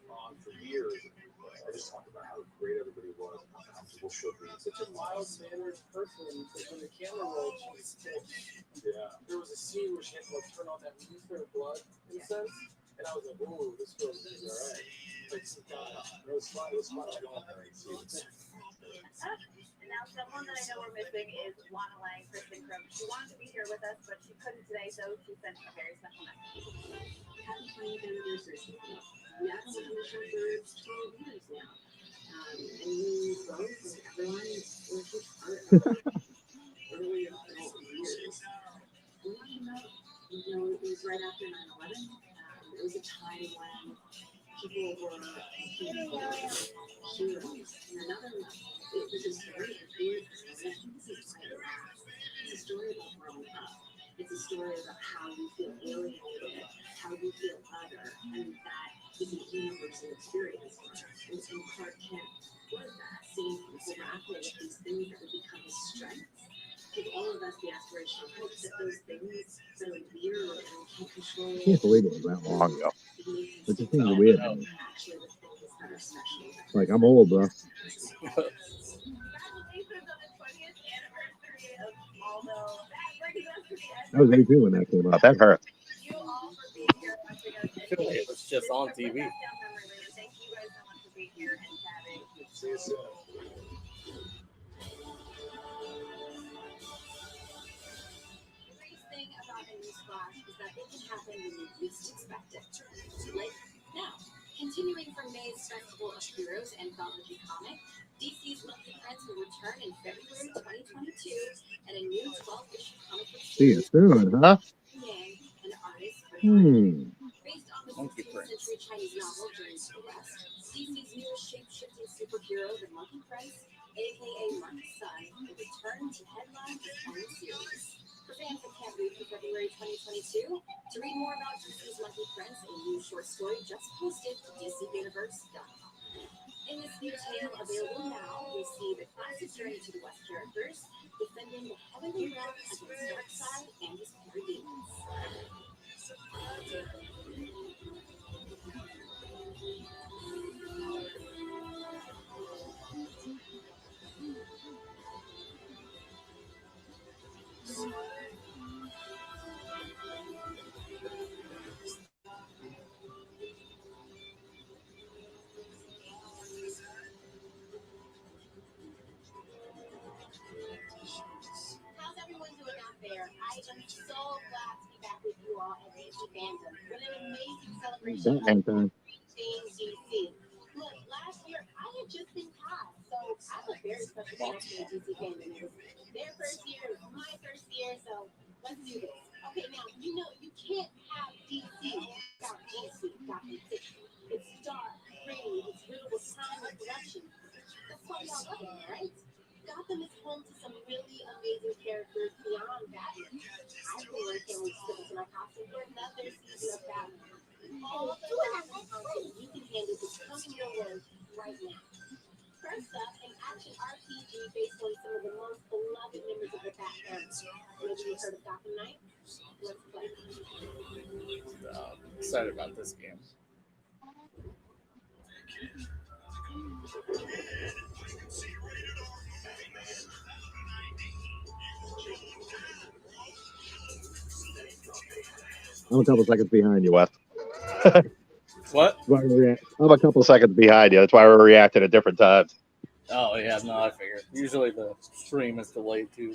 on for years. I just talked about how great everybody was and how comfortable she'll be. Such a mild-mannered person. When the camera rolled, she was tense. Yeah. There was a scene where she had to like turn on that Lucifer blood incense, and I was like, "Ooh, this girl's gonna be all right." Like, it was fun. It was fun. I don't know. Now, someone that I know we're missing is Lana Lang, Kristen Crook. She wanted to be here with us, but she couldn't today, so she sent a very special message. Happy 20th anniversary, Sophia. We have been on the show for 12 years now. And you both and everyone were a huge part of early and all years. We want you to know, it was right after 9/11. It was a time when people were looking for heroes. And another level, it was a story of being this is quite a lot. It's a story about growing up. It's a story about how you feel alienated, how you feel other, and that is a universal experience for us. And so Clark Kent was that, seeing people grapple with these things that would become his strengths. Give all of us the aspirational hope that those things that are weird and can't control. I can't believe it was that long ago. It just seems weird. Like I'm old, bro. I was 18 when that came out. That hurt. I feel like it was just on TV. Thank you guys so much for being here and chatting. See you soon. The greatest thing about a news flash is that it can happen when you least expect it. Like now, continuing from May's Festival of Heroes anthology comic, DC's Monkey Prince will return in February 2022 and a new 12-issue comic book See you series. soon, huh? An artist based on the Monkey 16th Prince. century Chinese novel Journey to the West, DC's newest shape-shifting superhero, the Monkey Prince, aka Monkey's son, will return to headline his own series. For fans that can't wait for February 2022, to read more about DC's Monkey Prince, a new short story just posted to DCUniverse.com. In this new tale available now, we see the classic Journey to the West characters defending the heavenly realm against Darkseid and his parademons. How's everyone doing out there? I am so glad to be back with you all at DC Fandom. What an amazing celebration of everything DC. Look, last year I had just been cast, so I have a very special connection to DC Fandom. It was their first year, it was my first year, so let's do this. Okay, now, you know, you can't have DC without DC Gotham City. It's dark, gritty, it's riddled with crime excited about this game. I'm a couple seconds behind you, Wes. What? I'm a couple seconds behind you. That's why we're reacting at different times. Oh yeah, no, I figured. Usually the stream is delayed too.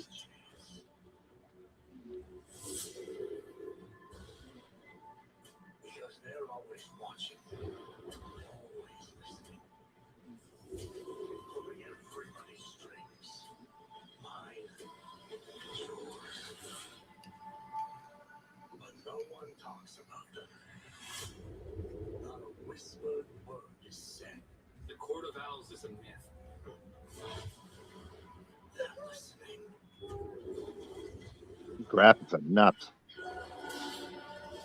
Because they're always watching, always listening, pulling everybody's strings. Mine, yours. But no one talks about them. Not a whispered word is said. The Court of Owls is a myth. They're listening. Graphics are nuts.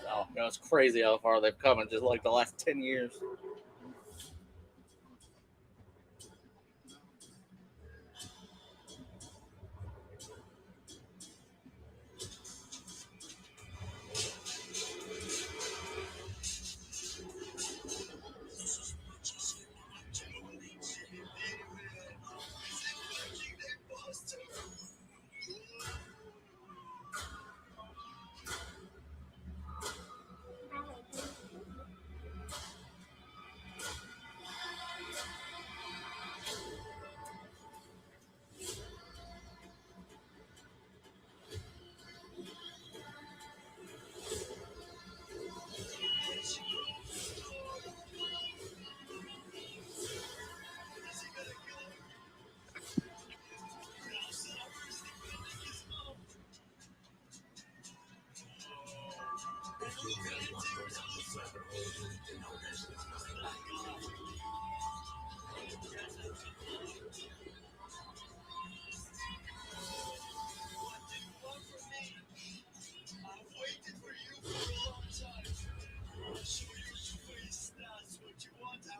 Oh, you know, it's crazy how far they've come in just like the last 10 years.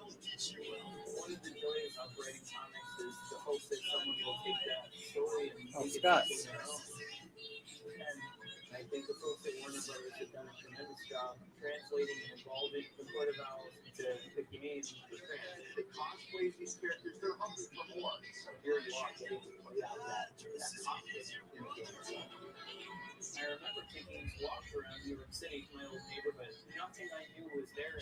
One of the joys of writing comics is the hope that someone will take that story and Oh, make it Scott. into their own. And I think the folks at Warner Brothers have done a tremendous job translating and evolving the Court of Owls into the game for fans. The cosplays these characters, they're hungry for more. So here you are getting to play out that conflict in the game itself. I remember taking walks around New York City, my old neighborhood. Nothing I knew was there.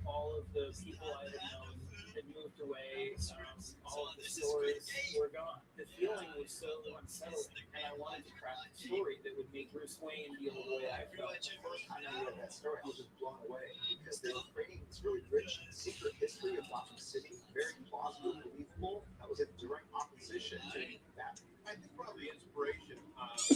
All of the people I had known had moved away. All of the stories were gone. The feeling was so unsettling, and I wanted to craft a story that would make Bruce Wayne feel the way I felt. The first time I read that story, I was just blown away because they were creating this really rich secret history of Gotham City, very plausible, believable. That was in direct opposition to that. I think probably inspiration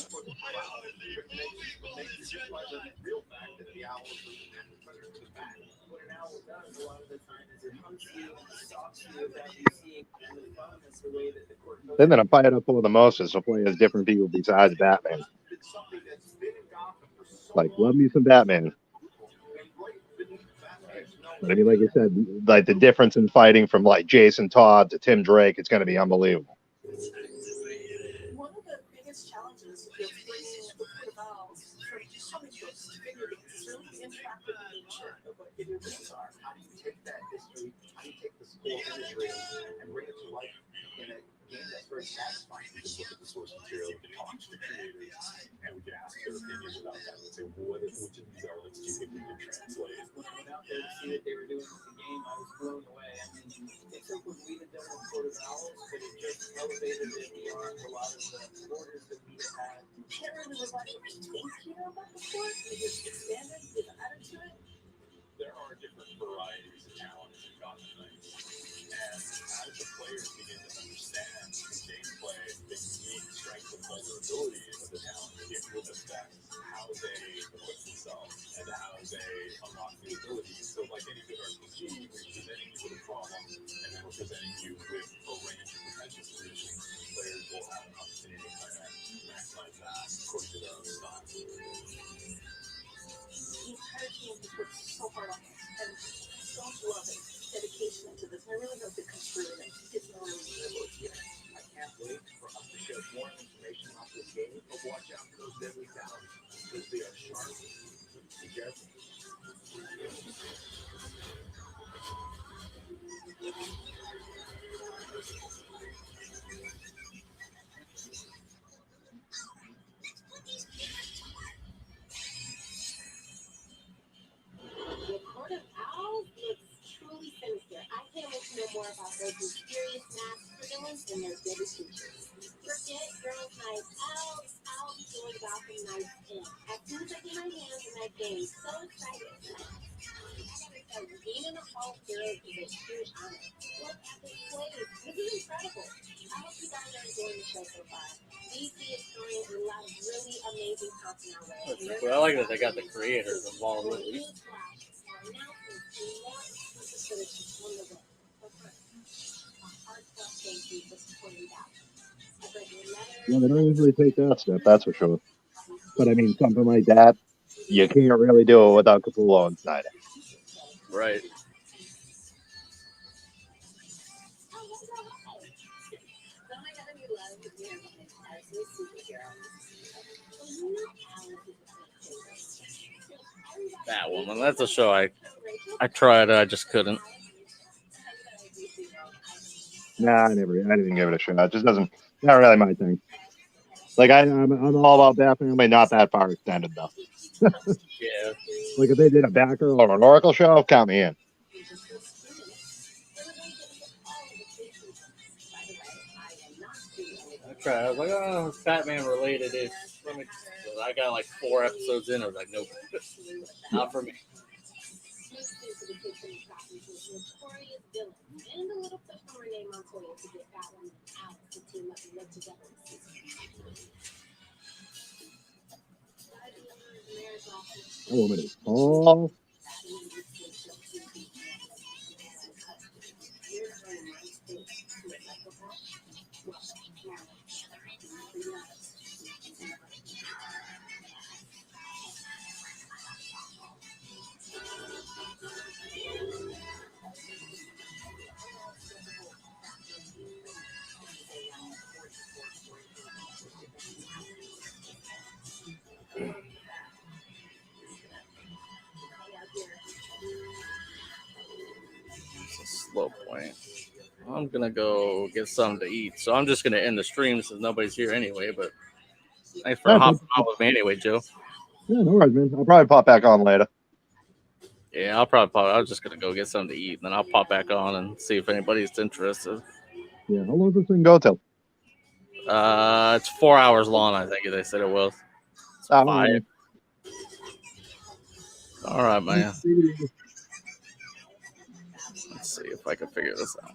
for the cloud makes it just like the real fact that the owl is the predator is back. What an owl does a lot of the time is it hunts you and stalks you without you seeing the fun. That's the way that the court goes. The thing that I'm fired up for the most is to play as different people besides Batman. It's something that's been in Gotham for so Like, long. love me some Batman. And right beneath Batman's nose. But I mean, like I said, like the difference in fighting from like Jason Todd to Tim Drake, it's going to be unbelievable. One of the biggest challenges with bringing the Court of Owls from comic books to video games is really the interactive nature of what video games are. How do you take that history? How do you take this core imagery and bring it to life in a game that's very satisfying? We can look at the source material, we can talk to the creators, and we can ask their opinion about that and say, which of these elements do you think we can translate? When I went out there to see what they were doing with the game, I was blown away. I mean, it took what we had done with Court of Owls, but it just elevated it beyond a lot of the borders that we had. You can't really rely on tweak here about the court. They just expanded, they've added to it. There are different varieties of challenges in Gotham Knights. And as the players begin to understand the gameplay, the unique strength and vulnerability of the challenge, it will affect how they equip themselves and how they unlock the abilities. So like any good RPG, we're presenting you with a problem, and then we're presenting you with a range of potential solutions. Players will have an opportunity to kind of maximize that according to their own style. The entire team has worked so hard on this, and so much love and dedication into this. And I really hope it comes through and it gets more real experience. I can't wait for us to share more information They do serious masks for villains and their deadly creatures. Forget girls' night out. I'll be doing Gotham nights in. As soon as I get my hands on that game, so excited. Being in the Hall of Heroes is a huge honor. What epic plays! This is incredible. I hope you guys are enjoying the show so far. DC is throwing a lot of really amazing content our way. Well, I like that they got the creators involved at least. Yeah, they don't usually take that step, that's for sure. But I mean, something like that, you can't really do it without Capullo and Snyder. Right. Batwoman. That's a show I tried. I just couldn't. Nah, I didn't give it a shot. It just doesn't, not really my thing. Like I'm all about Batman, but not that far extended though. Yeah. Like if they did a Batgirl or an Oracle show, count me in. I tried. I was like, oh, it's Batman related. I got like 4 episodes in. I was like, nope, not for me. That woman is tall. It's a slow point. I'm gonna go get something to eat, so I'm just gonna end the stream since nobody's here anyway. But thanks for hopping on with me anyway, Joe. Yeah, no worries, man. I'll probably pop back on later. Yeah, I'll probably pop. I was just gonna go get something to eat, and then I'll pop back on and see if anybody's interested. Yeah, how long does this thing go till? It's 4 hours long. I think they said it was. It's 5. Right. All right, man. Let's see if I can figure this out.